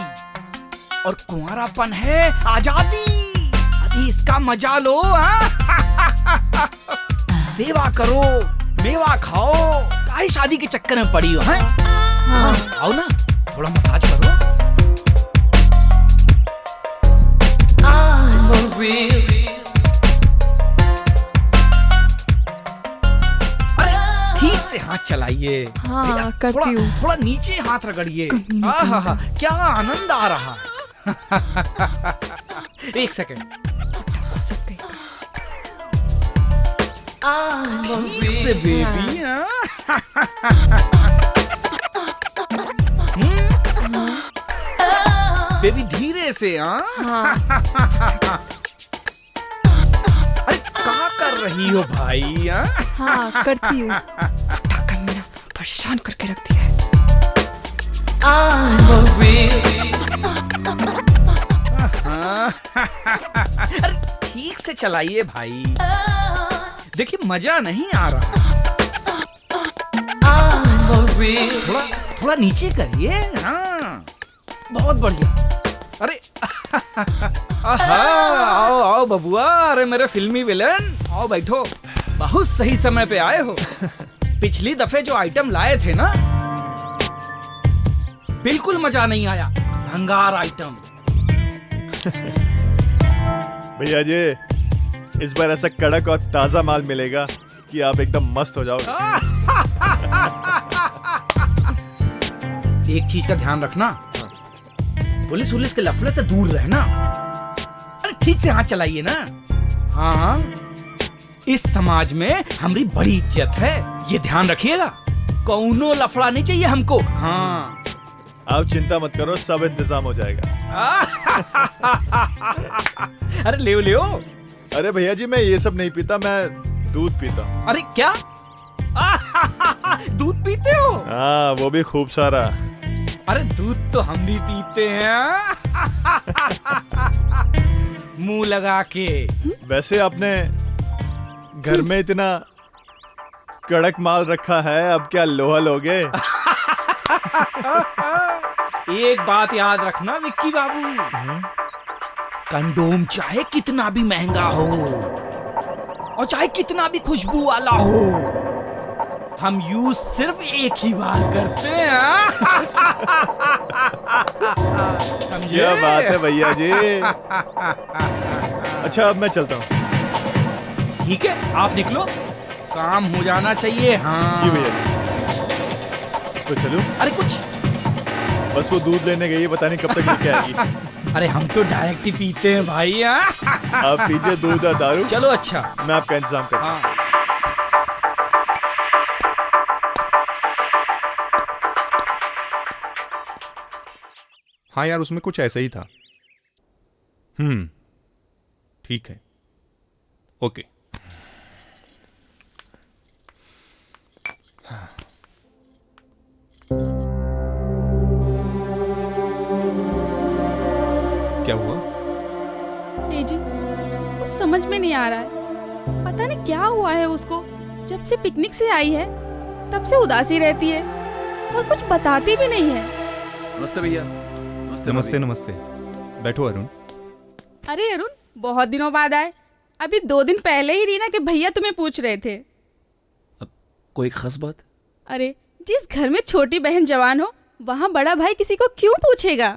और कुंवारापन है आजादी। अभी इसका मजा लो। सेवा करो, मेवा खाओ, काहे शादी के चक्कर में पड़ी हो। हाँ। आओ ना, थोड़ा मसाज करो। अरे ठीक से हाथ चलाइए। हाँ, करती हूँ। थोड़ा नीचे हाथ रगड़िए। आहा, क्या आनंद आ रहा है। एक सेकंड। ठीक से बेबी। बेबी धीरे से। अरे क्या कर रही हो भाई। हाँ करती हूँ। मेरा परेशान करके रख दिया है। अरे ठीक से चलाइए भाई, देखिए मजा नहीं आ रहा। थोड़ा थोड़ा नीचे करिए। हाँ बहुत बढ़िया। अरे आओ आओ बबुआ। अरे मेरे फिल्मी विलन, आओ बैठो। बहुत सही समय पे आए हो। पिछली दफे जो आइटम लाए थे ना, बिल्कुल मजा नहीं आया। भंगार आइटम। भैया जी, इस बार ऐसा कड़क और ताजा माल मिलेगा कि आप एकदम मस्त हो जाओगे। एक चीज का ध्यान रखना, पुलिस वुलिस के लफड़े से दूर रहना। अरे ठीक से हाथ चलाइए ना। हाँ, इस समाज में हमारी बड़ी इज्जत है, ये ध्यान रखिएगा। कौनो लफड़ा नहीं चाहिए हमको। हाँ आप चिंता मत करो, सब इंतजाम हो जाएगा। अरे ले लियो। अरे भैया जी, मैं ये सब नहीं पीता, मैं दूध पीता हूँ। अरे क्या? दूध पीते हो? हाँ, वो भी खूब सारा। अरे दूध तो हम भी पीते हैं। मुंह लगा के। वैसे आपने घर में इतना कड़क माल रखा है, अब क्या लोहा लोगे? एक बात याद रखना विक्की बाबू, कंडोम चाहे कितना भी महंगा हो और चाहे कितना भी खुशबू वाला हो, हम यूज सिर्फ एक ही बार करते हैं। समझे? क्या बात है भैया जी। अच्छा, अब मैं चलता हूँ। ठीक है, आप निकलो, काम हो जाना चाहिए। हाँ जी भैया। तो चलूं? अरे कुछ बस वो दूध लेने गई है, पता नहीं कब तक लेके आएगी। अरे हम तो डायरेक्ट ही पीते हैं भाई। आप पीजिए दूध और दारू। चलो अच्छा, मैं आपका इंतजाम करता हूँ। हाँ यार, उसमें कुछ ऐसा ही था। ठीक है, ओके। क्या हुआ? ए जी, कुछ समझ में नहीं आ रहा है। पता नहीं क्या हुआ है उसको। जब से पिकनिक से आई है तब से उदासी रहती है और कुछ बताती भी नहीं है। नमस्ते भैया। नमस्ते नमस्ते नमस्ते। बैठो अरुण। अरे अरुण, बहुत दिनों बाद आए। अभी 2 दिन पहले ही रीना के भैया तुम्हें पूछ रहे थे। कोई खास बात? अरे, जिस घर में छोटी बहन जवान हो वहाँ बड़ा भाई किसी को क्यों पूछेगा?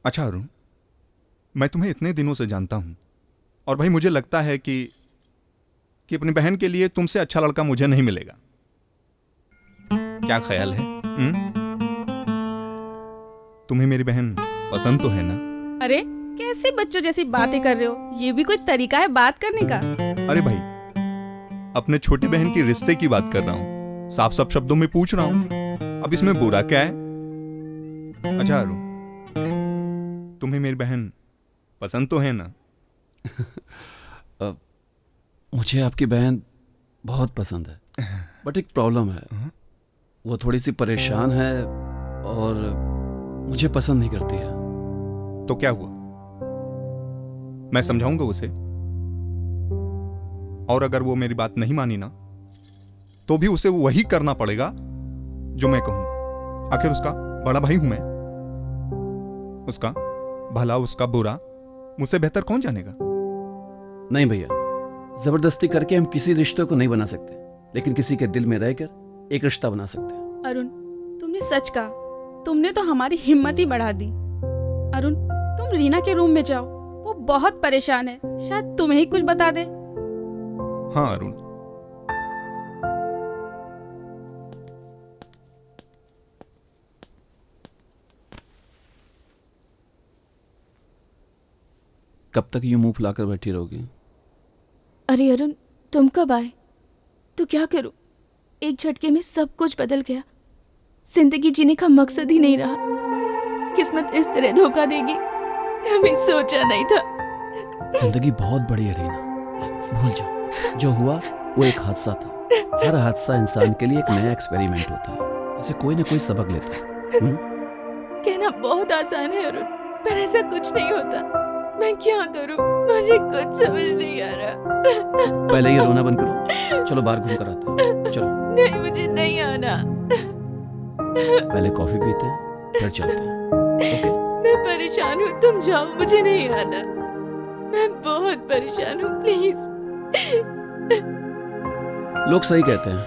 अच्छा अरुण, मैं तुम्हें इतने दिनों से जानता हूं और भाई मुझे लगता है कि अपनी बहन के लिए तुमसे अच्छा लड़का मुझे नहीं मिलेगा। क्या ख्याल है? तुम्हें मेरी बहन पसंद तो है ना? अरे, कैसे बच्चों जैसी बातें कर रहे हो? ये भी कोई तरीका है बात करने का? अरे भाई, अपने छोटी बहन की रिश्ते की बात कर रहा हूं, साफ साफ शब्दों में पूछ रहा हूं। अब इसमें बुरा क्या है? अच्छा अरुण, तुम्हें मेरी बहन पसंद तो है ना? मुझे आपकी बहन बहुत पसंद है, बट एक प्रॉब्लम है। वो थोड़ी सी परेशान है और मुझे पसंद नहीं करती है। तो क्या हुआ? मैं समझाऊंगा उसे, और अगर वो मेरी बात नहीं मानी ना तो भी उसे वही करना पड़ेगा जो मैं कहूंगा। आखिर उसका बड़ा भाई हूं मैं। उसका भला उसका बुरा मुझसे बेहतर कौन जानेगा? नहीं भैया, जबरदस्ती करके हम किसी रिश्ते को नहीं बना सकते, लेकिन किसी के दिल में रहकर एक रिश्ता बना सकते हैं। अरुण, तुमने सच कहा। तुमने तो हमारी हिम्मत ही बढ़ा दी। अरुण, तुम रीना के रूम में जाओ, वो बहुत परेशान है, शायद तुम्हें ही कुछ बता दे। हाँ अरुण। कब तक यूं मुंह फुलाकर बैठी रहोगी? अरे अरुण, तुम कब आए? तो क्या करूं? एक झटके में सब कुछ बदल गया। जिंदगी जीने का मकसद ही नहीं रहा। किस्मत इस तरह धोखा देगी कभी सोचा नहीं था। जिंदगी बहुत बड़ी है रीना, भूल जाओ। जो हुआ वो एक हादसा था। हर हादसा इंसान के लिए एक नया एक्सपेरिमेंट होता है, जिसे कोई ना कोई सबक लेता है। कहना बहुत आसान है अरुण, पर ऐसा कुछ नहीं होता। मैं क्या करूं? मुझे कुछ समझ नहीं आ रहा। पहले ये रोना बंद करो, चलो बाहर घूम कर आते हैं। चलो। नहीं, मुझे नहीं आना। पहले कॉफी पीते हैं, फिर चलते हैं। ओके? मैं परेशान हूँ, तुम जाओ, मुझे नहीं आना। मैं बहुत परेशान हूँ, प्लीज। लोग सही कहते हैं,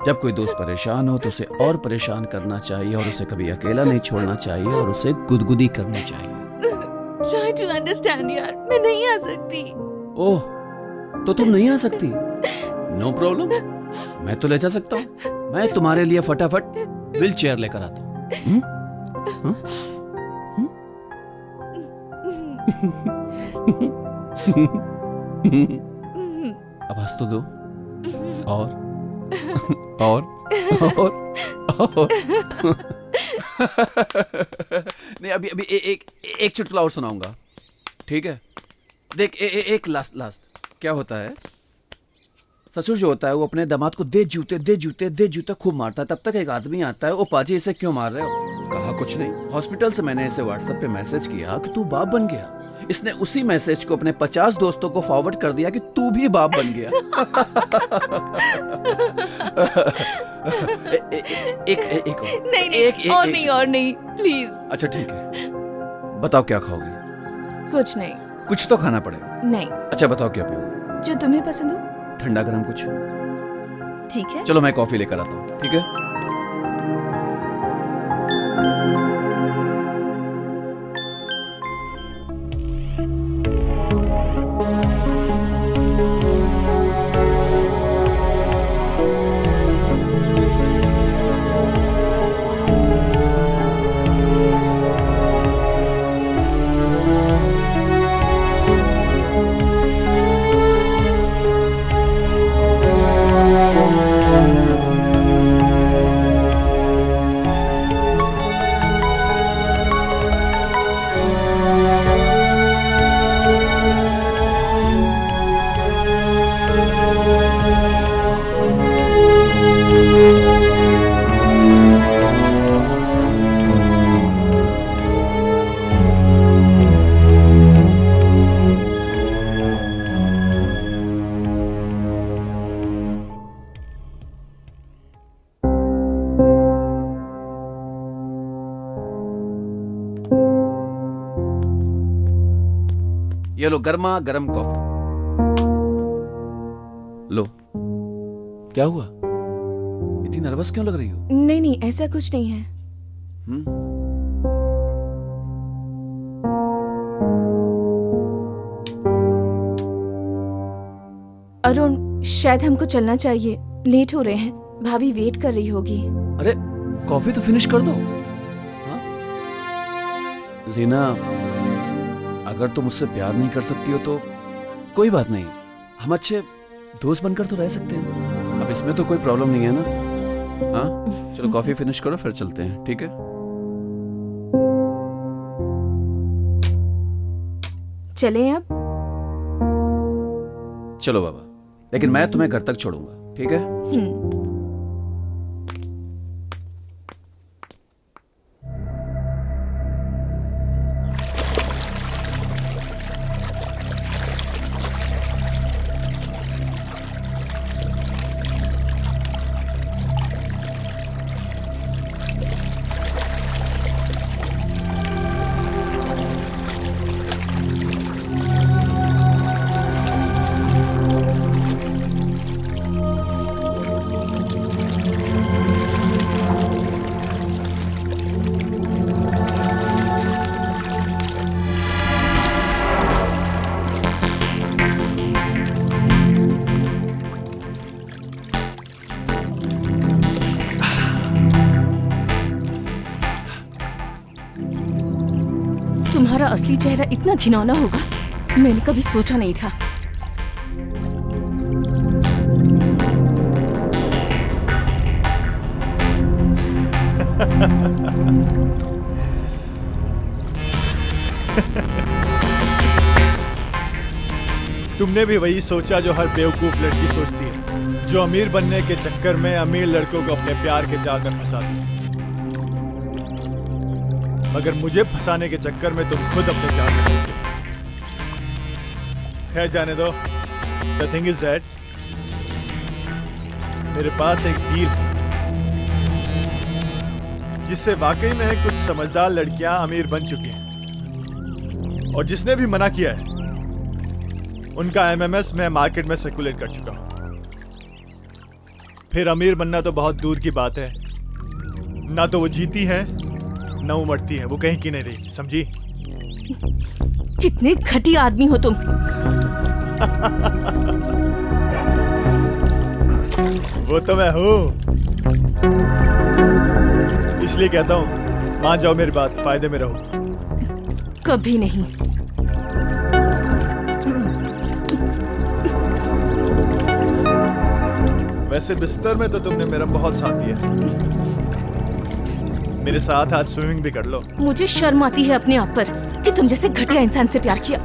जब कोई दोस्त परेशान हो तो उसे और परेशान करना चाहिए, और उसे कभी अकेला नहीं छोड़ना चाहिए, और उसे गुदगुदी करनी चाहिए। Try to understand यार, मैं नहीं आ सकती। ओह, तो तुम नहीं आ सकती? नो प्रॉब्लम, मैं तो ले जा सकता हूँ। मैं तुम्हारे लिए फटाफट व्हील चेयर लेकर आता हूँ। अब हंस तो दो। और नहीं, अभी एक चुटकुला और सुनाऊंगा, ठीक है? देख, एक लास्ट क्या होता है, ससुर जो होता है वो अपने दामाद को दे जूते खूब मारता है। तब तक एक आदमी आता है, ओ पाजी इसे क्यों मार रहे हो? कहा कुछ नहीं, हॉस्पिटल से मैंने इसे व्हाट्सएप पे मैसेज किया कि तू बाप बन गया। इसने उसी मैसेज को अपने 50 दोस्तों को फॉरवर्ड कर दिया कि तू भी बाप बन गया। नहीं, और नहीं, प्लीज। अच्छा ठीक है, बताओ क्या खाओगी? कुछ नहीं। कुछ तो खाना पड़ेगा। नहीं। अच्छा बताओ क्या पियो? जो तुम्हें पसंद हो। ठंडा गरम कुछ? ठीक है। चलो मैं कॉफी लेकर आता हूँ, ठीक है? ये लो गर्मा गर्म कॉफी। लो, क्या हुआ? इतनी नर्वस क्यों लग रही हो? नहीं नहीं, ऐसा कुछ नहीं है। अरुण, शायद हमको चलना चाहिए, लेट हो रहे हैं, भाभी वेट कर रही होगी। अरे कॉफी तो फिनिश कर दो। हाँ? रीना, अगर तुम मुझसे प्यार नहीं कर सकती हो तो कोई बात नहीं, हम अच्छे दोस्त बनकर तो रह सकते हैं। अब इसमें तो कोई प्रॉब्लम नहीं है ना? हाँ, चलो कॉफी फिनिश करो फिर चलते हैं, ठीक है? चलें अब? चलो बाबा, लेकिन मैं तुम्हें घर तक छोड़ूंगा, ठीक है? तुम्हारा असली चेहरा इतना घिनौना होगा, मैंने कभी सोचा नहीं था। तुमने भी वही सोचा जो हर बेवकूफ लड़की सोचती है, जो अमीर बनने के चक्कर में अमीर लड़कों को अपने प्यार के जाल में फंसाती है। मगर मुझे फंसाने के चक्कर में तुम खुद अपने जाल में फंस गए। खैर जाने दो। द थिंग इज दैट मेरे पास एक डील है जिससे वाकई में कुछ समझदार लड़कियां अमीर बन चुकी हैं, और जिसने भी मना किया है उनका एमएमएस मैं मार्केट में सर्कुलेट कर चुका हूं। फिर अमीर बनना तो बहुत दूर की बात है, ना तो वो जीती है ना वो मरती है, वो कहीं की नहीं रही, समझी? कितने घटिया आदमी हो तुम। वो तो मैं हूँ, इसलिए कहता हूँ मान जाओ मेरी बात, फायदे में रहो। कभी नहीं। वैसे बिस्तर में तो तुमने मेरा बहुत साथ दिया, मेरे साथ आज स्विमिंग भी कर लो। मुझे शर्म आती है अपने आप पर कि तुम जैसे घटिया इंसान से प्यार किया।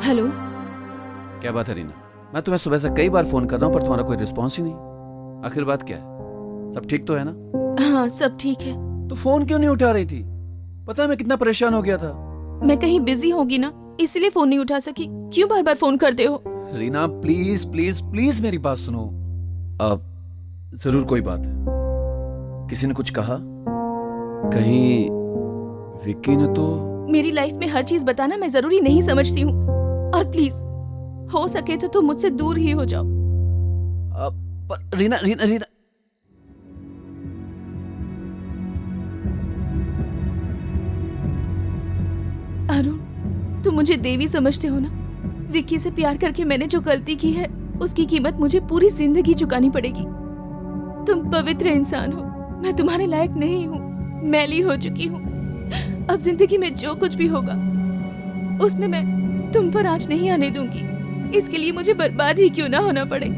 हेलो, क्या बात है रीना? मैं तुम्हें सुबह से कई बार फोन कर रहा हूँ पर तुम्हारा कोई रिस्पॉन्स ही नहीं। आखिर बात क्या है? सब ठीक तो है ना? हाँ सब ठीक है। तो फोन क्यों नहीं उठा रही थी? पता है मैं कितना परेशान हो गया था। मैं कहीं बिजी होगी ना, इसलिए फोन नहीं उठा सकी। क्यों बार बार फोन करते हो? रीना प्लीज प्लीज प्लीज मेरी बात सुनो। अब जरूर कोई बात है। किसी ने कुछ कहा? कहीं विक्की ने तो? मेरी लाइफ में हर चीज बताना मैं जरूरी नहीं समझती हूँ, और प्लीज हो सके तो तुम मुझसे दूर ही हो जाओ। पर रीना रीना रीना अरुण, तुम मुझे देवी समझते हो ना? विक्की से प्यार करके मैंने जो गलती की है उसकी कीमत मुझे पूरी जिंदगी चुकानी पड़ेगी। तुम पवित्र इंसान हो, मैं तुम्हारे लायक नहीं हूँ, मैली हो चुकी हूँ। अब जिंदगी में जो कुछ भी होगा उसमें मैं तुम पर आँच नहीं आने दूंगी, इसके लिए मुझे बर्बाद ही क्यों ना होना पड़े।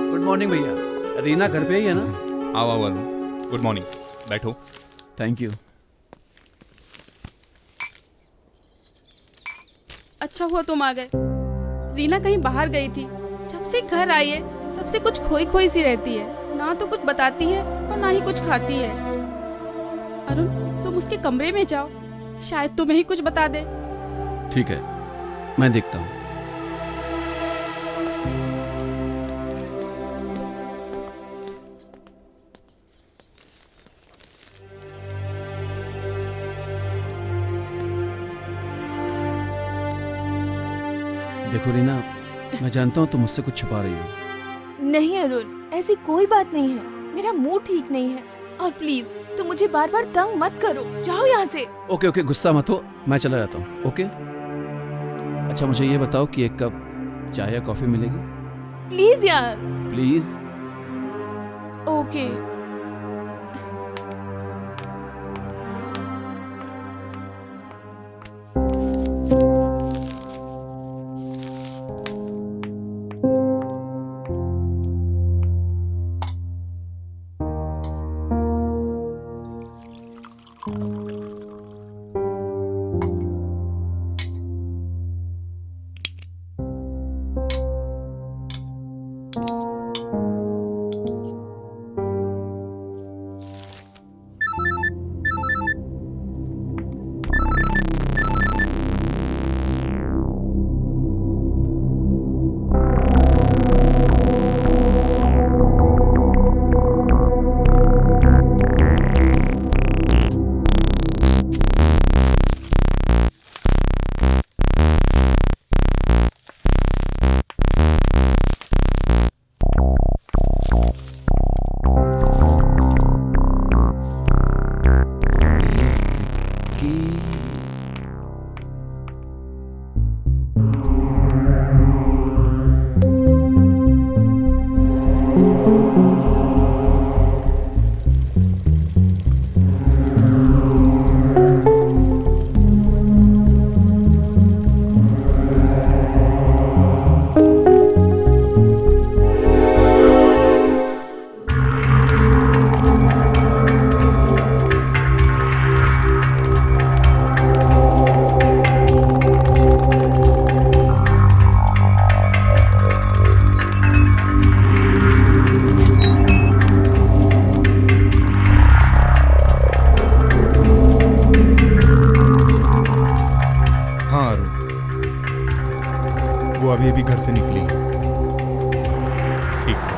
गुड मॉर्निंग भैया। रीना घर पे ही है ना? आओ आओ अरुण, गुड मॉर्निंग, बैठो। Thank you. अच्छा हुआ तुम आ गए। रीना कहीं बाहर गई थी, जब से घर आई है तब से कुछ खोई खोई सी रहती है, ना तो कुछ बताती है और ना ही कुछ खाती है। अरुण तुम उसके कमरे में जाओ, शायद तुम्हें ही कुछ बता दे। ठीक है, मैं देखता हूँ। देखो रीना, मैं जानता हूँ तुम मुझसे कुछ छुपा रही हो। नहीं अरुण, ऐसी कोई बात नहीं है, मेरा मूड ठीक नहीं है और प्लीज तुम मुझे बार बार तंग मत करो, जाओ यहाँ से। ओके ओके, गुस्सा मत हो, मैं चला जाता हूँ। ओके। अच्छा मुझे ये बताओ कि एक कप चाय या कॉफी मिलेगी? प्लीज यार। प्लीज। ओके। वो अभी अभी घर से निकली है। ठीक है।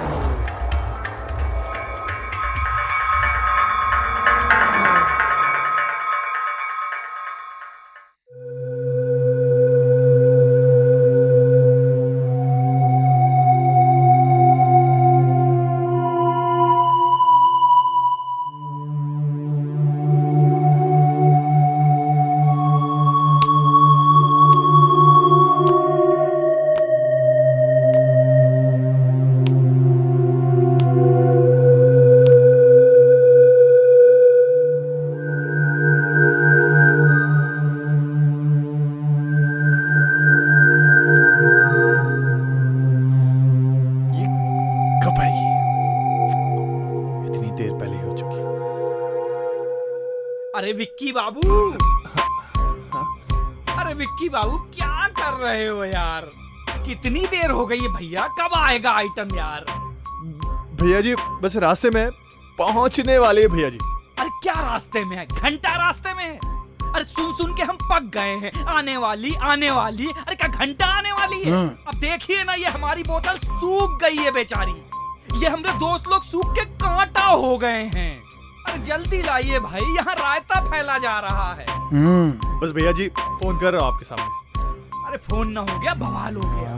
अरे विक्की बाबू, अरे विक्की बाबू क्या कर रहे हो यार? कितनी देर हो गई है भैया, कब आएगा आइटम यार? भैया जी बस रास्ते में पहुंचने वाले हैं भैया जी। अरे क्या रास्ते में है? घंटा रास्ते में है। अरे सुन सुन के हम पक गए हैं, आने वाली। अरे क्या घंटा आने वाली है? अब देखिए ना, ये हमारी बोतल सूख गई है बेचारी, ये हमारे दोस्त लोग सूख के कांटा हो गए हैं। अरे जल्दी लाइए भाई, यहाँ रायता फैला जा रहा है। बस भैया जी फोन कर रहा हूँ आपके सामने। अरे फोन ना हो गया, बवाल हो गया।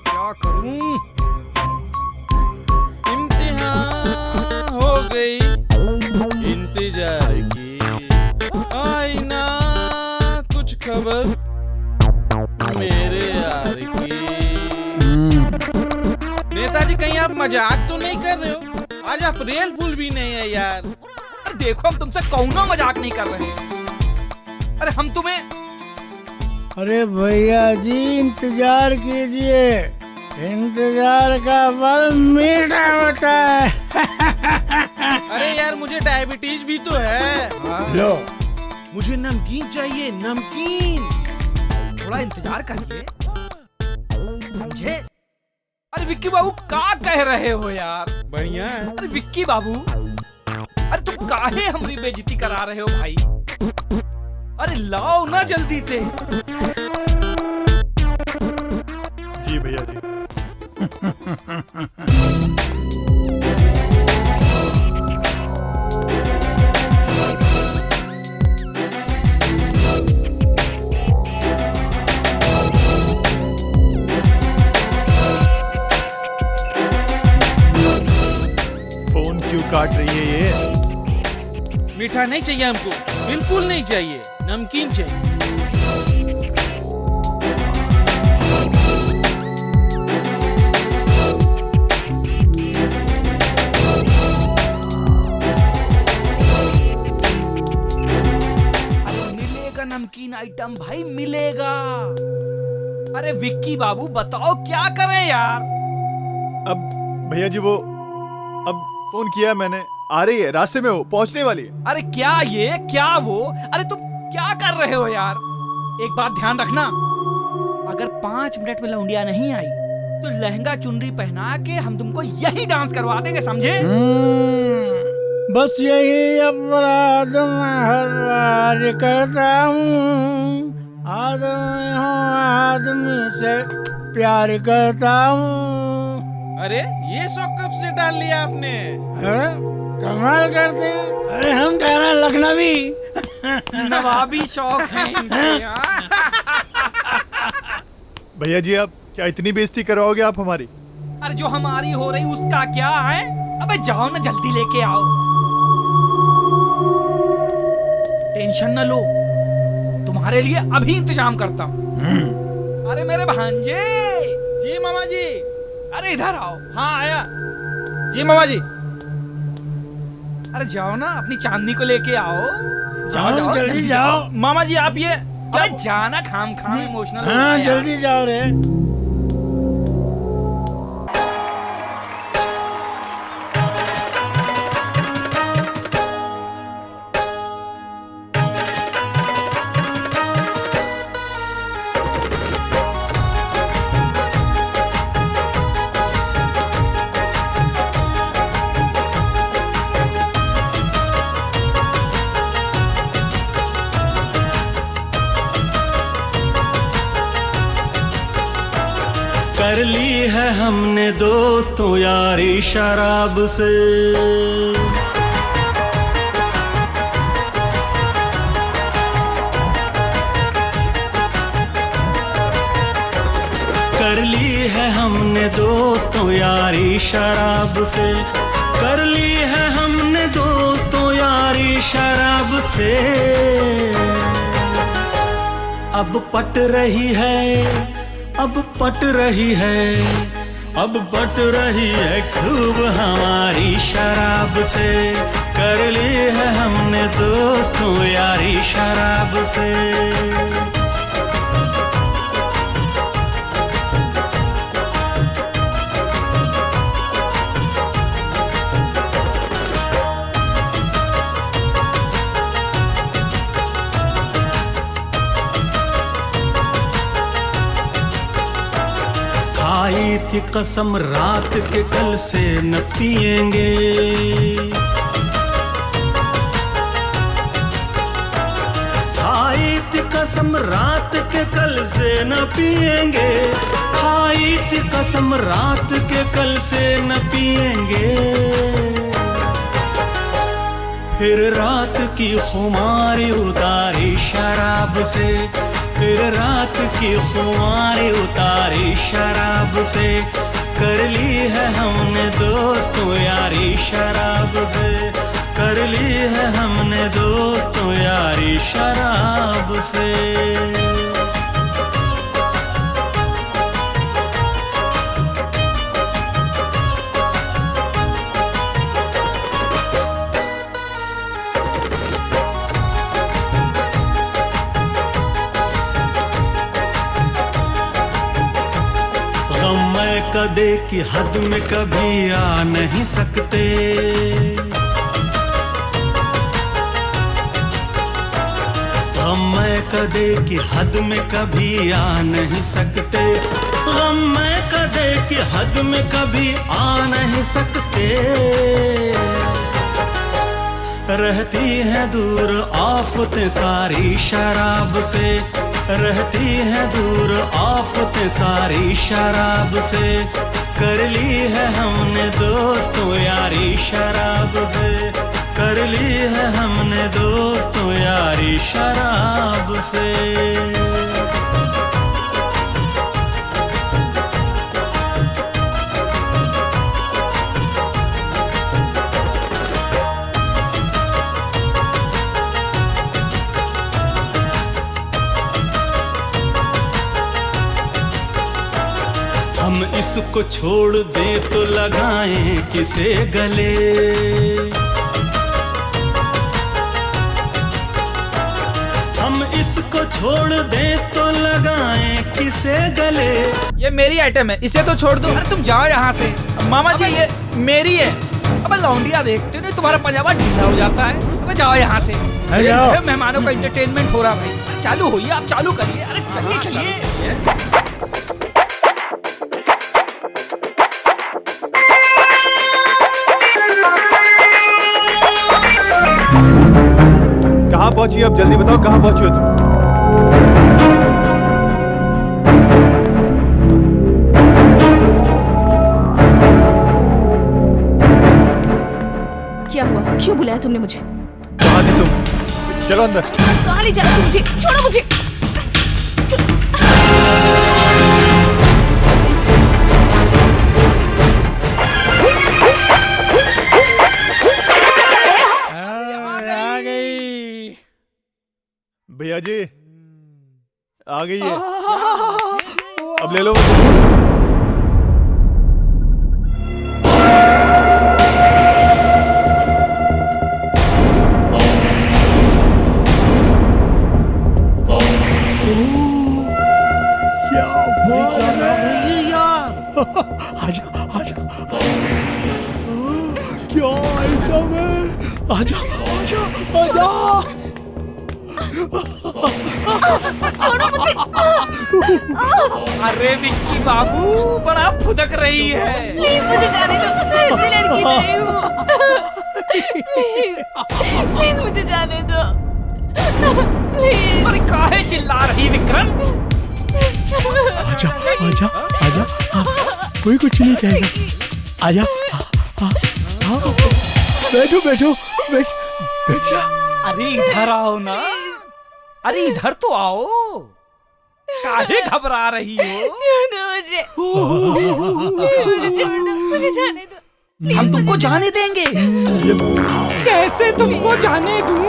क्या करूं? इम्तिहान हो गई इंतजार की, आई ना कुछ खबर मेरे यार की। नेताजी कहीं आप मजाक तो नहीं कर रहे हो? आज अप्रैल फूल भी नहीं है यार। अरे देखो, हम तुमसे कौनो मजाक नहीं कर रहे। अरे हम तुम्हें, अरे भैया जी इंतजार कीजिए, इंतजार का फल मीठा होता है। अरे यार मुझे डायबिटीज भी तो है। लो, मुझे नमकीन चाहिए, नमकीन। थोड़ा इंतजार करिए, समझे? अरे विक्की बाबू क्या कह रहे हो यार? बढ़िया है। अरे विक्की बाबू, अरे तुम काहे हमारी बेइज्जती करा रहे हो भाई? अरे लाओ ना जल्दी से। जी भैया जी। फोन क्यों काट रही है ये? मीठा नहीं चाहिए हमको, बिल्कुल नहीं चाहिए, नमकीन चाहिए। मिलेगा नमकीन आइटम भाई, मिलेगा। अरे विक्की बाबू बताओ क्या करें यार? अब भैया जी वो, अब फोन किया मैंने, आ रही है, रास्ते में हो, पहुंचने वाली है। अरे क्या ये क्या वो? अरे तुम क्या कर रहे हो यार? एक बात ध्यान रखना, अगर 5 मिनट में लौंडिया नहीं आई तो लहंगा चुनरी पहना के हम तुमको यही डांस करवा देंगे, समझे? बस यही अपराध मैं हर बार करता हूँ, आदमी हूँ आदमी से प्यार करता हूँ। अरे ये शौक कब से डाल लिया आपने? कमाल करते हैं। अरे हम कहना लखनवी नवाबी शौक है इनके। भैया जी आप क्या इतनी बेइज्जती करवाओगे आप हमारी? अरे जो हमारी हो रही उसका क्या है? अबे जाओ ना, जल्दी लेके आओ। टेंशन न लो, तुम्हारे लिए अभी इंतजाम करता हूँ। अरे मेरे भांजे। जी मामा जी। अरे इधर आओ। हाँ आया। जी मामा जी। अरे जाओ ना, अपनी चांदनी को लेके आओ। जाओ जाओ जल्दी जाओ। मामा जी आप ये क्या जाना, खाम खाम इमोशनल। हाँ जल्दी जाओ रे। कर ली है हमने दोस्तों यारी शराब से, कर ली है हमने दोस्तों यारी शराब से, कर ली है हमने दोस्तों यारी शराब से। अब पट रही है, अब पट रही है, अब पट रही है खूब हमारी शराब से। कर ली है हमने दोस्तों यारी शराब से। थी कसम रात के कल से न पिएंगे, खाई थी कसम रात के कल से न पिएंगे, खाई थी कसम रात के कल से न पिएंगे। फिर रात की खुमारी उतारी शराब से, फिर रात की खुमारी उतारी शराब से, कर ली है हमने दोस्तों यारी शराब से, कर ली है हमने दोस्तों यारी शराब से। कदे की हद में कभी आ नहीं सकते, गम में कदे की हद में कभी आ नहीं सकते, गम में कदे की हद में कभी आ नहीं सकते। रहती है दूर आफतें सारी शराब से, रहती है दूर आफतें सारी शराब से, कर ली है हमने दोस्तों यारी शराब से, कर ली है हमने दोस्तों यारी शराब से। हम इसको छोड़ दें तो लगाएं किसे गले, हम इसको छोड़ दें तो लगाएं किसे गले। ये मेरी आइटम है, इसे तो छोड़ दो। अरे तुम जाओ यहाँ से। मामा जी ये मेरी है। अबे लौंडिया देखते नहीं तुम्हारा पजामा ढीला हो जाता है। अबे जाओ यहाँ से। मेहमानों का एंटरटेनमेंट हो रहा भाई। चालू होइए, आप चालू करिए। अरे चलिए चलिए। कहाँ पहुंची? अब जल्दी बताओ कहाँ पहुंची हो तुम? क्या हुआ? क्यों बुलाया तुमने मुझे? कहाँ थी तुम? चलो अंदर। कहाँ ले जाना तुम मुझे? छोड़ो मुझे। भैया जी आ गई है, अब ले लो। आजा आजा, क्या आइटम है? आजा आजा आजा। अरे विक्की बाबू बड़ा फुदक रही है। प्लीज मुझे जाने दो, मैं ऐसी लड़की नहीं हूँ। प्लीज मुझे जाने दो। अरे काहे चिल्ला रही विक्रम? आजा आजा आजा, कोई कुछ नहीं कहेगा। आजा, बैठो बैठो बैठ जा। अरे इधर आओ ना। अरे इधर तो आओ। काहे घबरा रही हो? छोड़ दो मुझे। मुझे छोड़ दो, मुझे जाने दो। हम तुमको जाने देंगे। कैसे तुमको जाने दूं?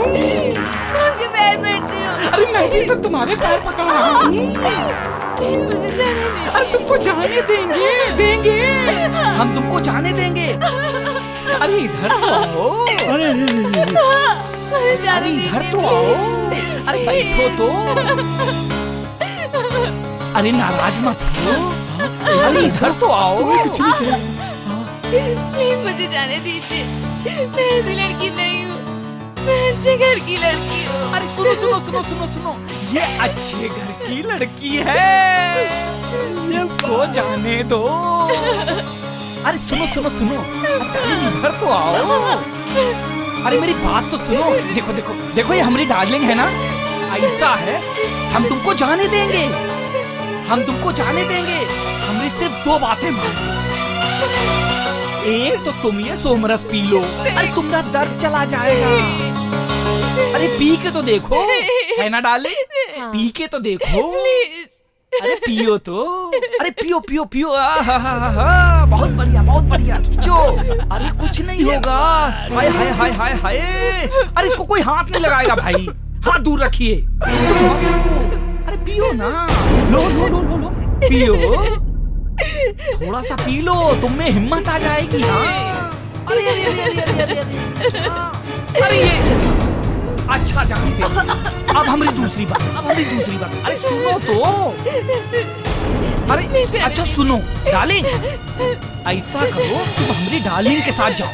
आपके पैर पड़ते हो। अरे नहीं तो तुम्हारे पैर पकड़ रहा हूँ। मुझे जाने दो। अरे तुमको जाने देंगे। हम तुमको जाने देंगे। अरे इधर तो आओ। अरे इधर तो आओ। अरे बैठो तो। अरे नाराज मत हो। अरे इधर तो आओ। प्लीज मुझे जाने दीजिए। मैं ऐसी लड़की नहीं हूँ, मैं अच्छे घर की लड़की हूँ। अरे सुनो सुनो सुनो सुनो सुनो, ये अच्छे घर की लड़की है, इसको जाने दो। अरे सुनो सुनो सुनो, इधर तो आओ। अरे मेरी बात तो सुनो। देखो देखो देखो, ये हमारी डार्लिंग है ना, ऐसा है, हम तुमको जाने देंगे, हम तुमको जाने देंगे। हमने सिर्फ 2 बातें मांगी। एक तो तुम ये सोमरस पी लो, अरे तुम्हारा दर्द चला जाएगा। अरे पी के तो देखो, है ना डार्लिंग, पी के तो देखो। अरे पियो तो, अरे पियो पियो पियो। बहुत बढ़िया बहुत बढ़िया, जो अरे कुछ नहीं होगा। हाय हाय हाय हाय हाय। अरे इसको कोई हाथ नहीं लगाएगा भाई, हाथ दूर रखिए। अरे पियो ना, लो लो लो लो लो, पियो, थोड़ा सा पी लो, तुम में हिम्मत आ जाएगी। हाँ अरे अरे अरे अरे अरे अरे, अरे ये अच्छा जाने दे। अब हमारी दूसरी बात, अब हमारी दूसरी बात। अरे सुनो तो, अरे अच्छा सुनो डार्लिंग, ऐसा करो तुम हमारी डार्लिंग के साथ जाओ,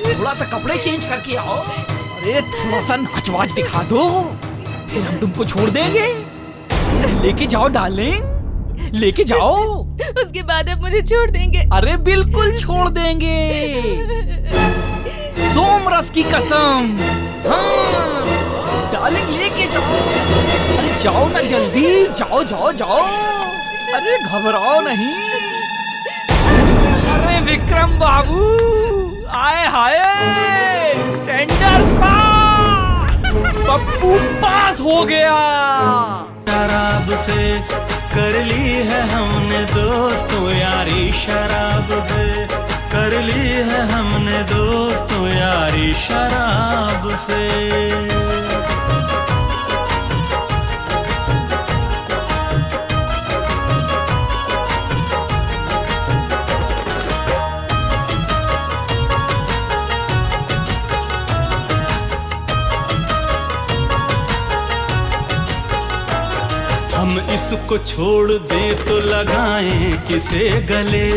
थोड़ा सा कपड़े चेंज करके आओ, अरे थोड़ा सा नाचवाज दिखा दो, फिर हम तुमको छोड़ देंगे। लेके जाओ डार्लिंग, लेके जाओ। उसके बाद आप मुझे छोड़ देंगे? अरे बिल्कुल छोड़ देंगे, सोमरस की कसम। हाँ डार्लिंग लेके जाओ। अरे जाओ ना जल्दी, जाओ जाओ जाओ, अरे घबराओ नहीं। अरे विक्रम बाबू, आए हाय, टेंडर पास, पप्पू पास हो गया। शराब से कर ली है हमने दोस्तों यारी, शराब से कर ली है हमने दोस्तों यारी, शराब से। हम इसको छोड़ दें तो लगाएं किसे गले,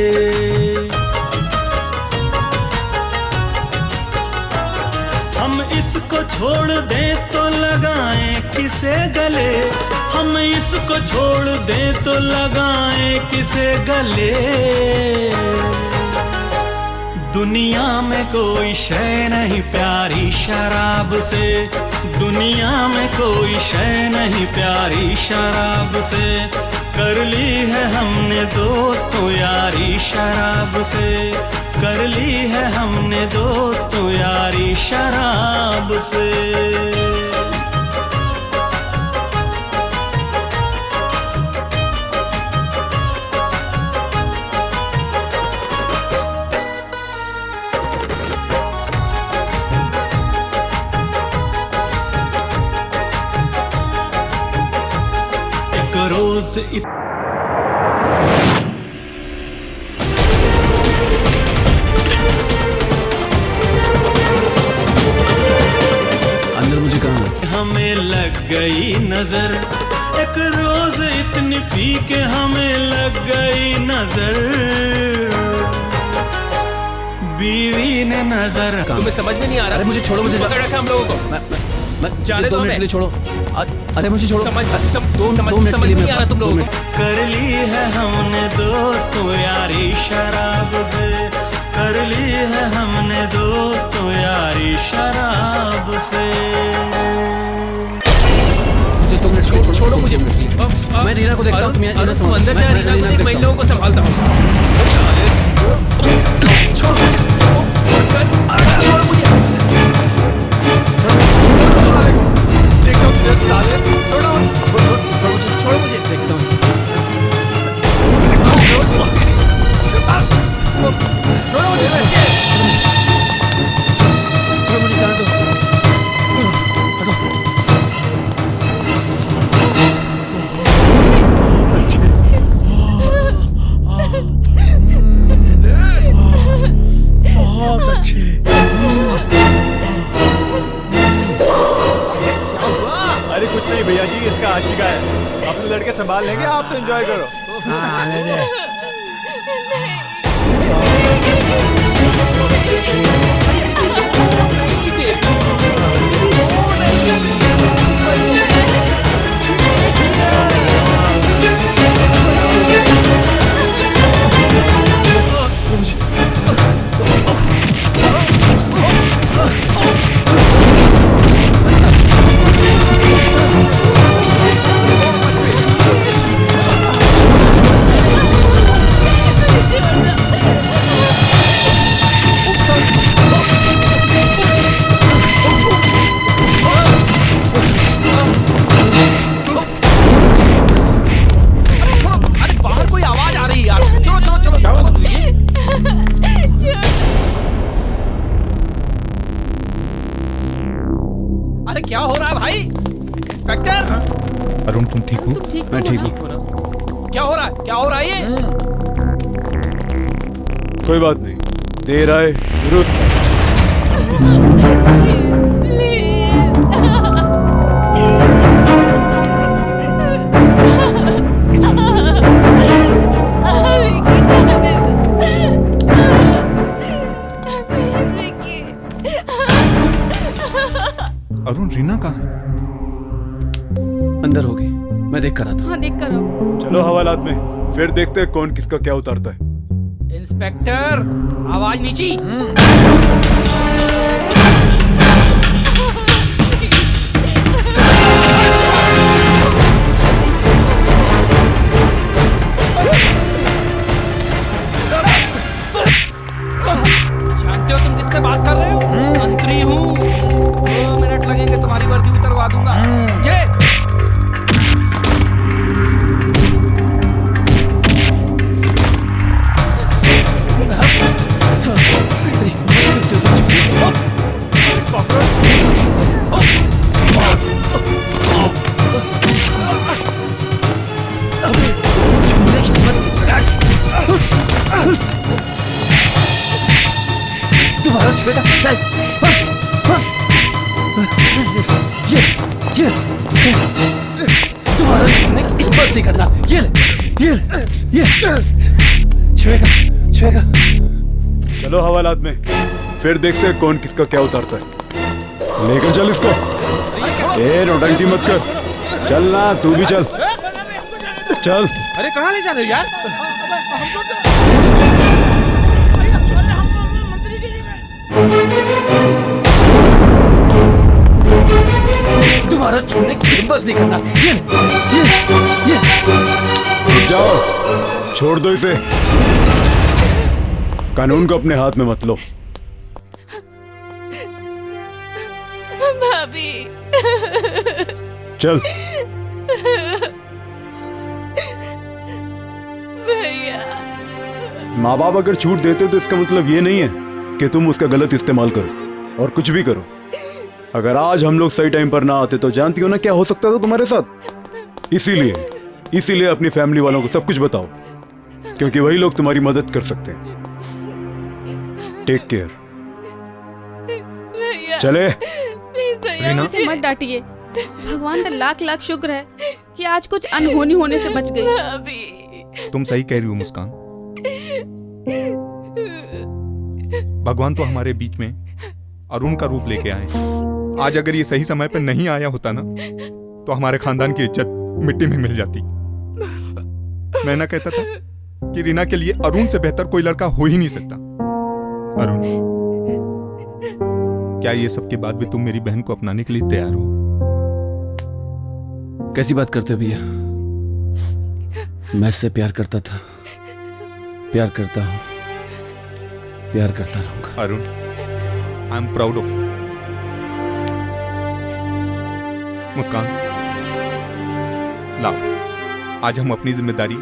हम इसको छोड़ दें तो लगाएं किसे गले, हम इसको छोड़ दें तो लगाएं किसे गले। दुनिया में कोई शय नहीं प्यारी शराब से, दुनिया में कोई शय नहीं प्यारी शराब से। कर ली है हमने दोस्तों यारी शराब से, कर ली है हमने दोस्तों यारी शराब से। रोज अंदर मुझे कहाँ हमें लग गई नजर, एक रोज इतनी पी के हमें लग गई नजर, बीवी ने नजर। तुम्हें समझ में नहीं आ रहा? अरे मुझे छोड़ो, मुझे पकड़ रखा हम लोगों को। जाने दो, 2 मिनट के लिए छोड़ो। अरे मुझे छोड़ो, समझ समझ नहीं आ रहा तुम लोगों को। कर ली है हमने दोस्तों यारी शराब से, कर ली है हमने दोस्तों यारी शराब से। मुझे 2 मिनट छोड़ो, मुझे मैं रीना को देखता हूँ। तुम अंदर जा, रीना को देख, मैं इन लोगों को संभालता हूँ। छोड़ो मुझे, छोड़ो मुझे। छोड़ो मुझे, देखता हूँ। छोड़ो मुझे, छोड़ो मुझे, जाने दो। बहुत अच्छे। अरे कुछ नहीं भैया जी, इसका आशिका है, अपने लड़के संभाल लेंगे, आप तो एंजॉय करो। हाँ आने दे। क्या हो रहा है भाई? इंस्पेक्टर अरुण तुम ठीक हो? मैं ठीक हूँ। क्या हो रहा है? क्या हो रहा है ये? कोई बात नहीं, देर आए दुरुस्त। अरुण रीना कहाँ है? अंदर होगी, मैं देख कर आता। हाँ देख कर आओ। चलो हवालात में, फिर देखते हैं कौन किसका क्या उतारता है। इंस्पेक्टर आवाज नीची। जानते हो तुम किससे बात कर रहे हो? मंत्री हूँ। 2 मिनट लगेंगे, तुम्हारी वर्दी उतरवा दूंगा। ये तुम्हारा छुएगा ये तुम्हारा छूने की हिम्मत नहीं करना। ये छुएगा। चलो हवालात में, फिर देखते हैं कौन किसका क्या उतारता है। लेकर चल इसको। ए नौटंकी मत कर, चल ना तू भी चल। चल। अरे कहाँ ले जा रहे हो यार? तुम्हारा छूने की हिम्मत नहीं करना। रुक जाओ, छोड़ दो इसे। कानून को अपने हाथ में मत लो। भाभी। चल। भैया। माँ बाप अगर छूट देते तो इसका मतलब ये नहीं है कि तुम उसका गलत इस्तेमाल करो और कुछ भी करो। अगर आज हम लोग सही टाइम पर ना आते तो जानती हो ना क्या हो सकता था तुम्हारे साथ। इसीलिए अपनी फैमिली वालों को सब कुछ बताओ, क्योंकि वही लोग तुम्हारी मदद कर सकते हैं। Take care. चले। प्लीज भैया मुझे मत डांटिए। भगवान का लाख लाख शुक्र है कि आज कुछ अनहोनी होने से बच गई। तुम सही कह रही हो मुस्कान। भगवान तो हमारे बीच में अरुण का रूप लेके आए। आज अगर ये सही समय पर नहीं आया होता ना तो हमारे खानदान की इज्जत मिट्टी में मिल जाती। मैं ना कहता था कि रीना के लिए अरुण से बेहतर कोई लड़का हो ही नहीं सकता। अरुण, क्या ये सब के बाद भी तुम मेरी बहन को अपनाने के लिए तैयार हो? कैसी बात करते हो भैया? मैं इससे प्यार करता था, प्यार करता हूं, प्यार करता रहूंगा। Arun, I am proud of you. Muskan, लाओ, आज हम अपनी जिम्मेदारी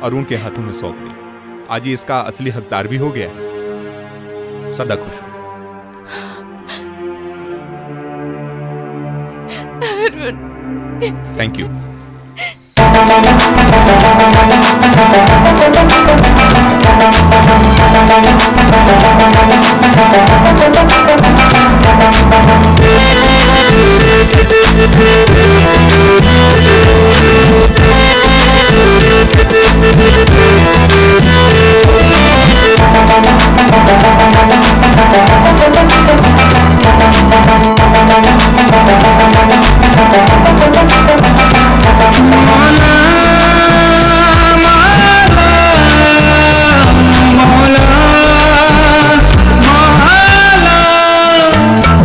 अरुण के हाथों में सौंप दें। आज ये इसका असली हकदार भी हो गया है। सदा खुश हो। अरुण। Thank you.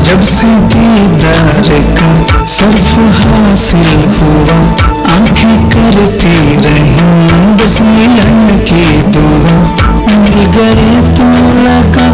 जब से दीदार का सर्फ हासिल हुआ, आंखें करती रही बस मिलन की दुआ। मिल गए तो लगा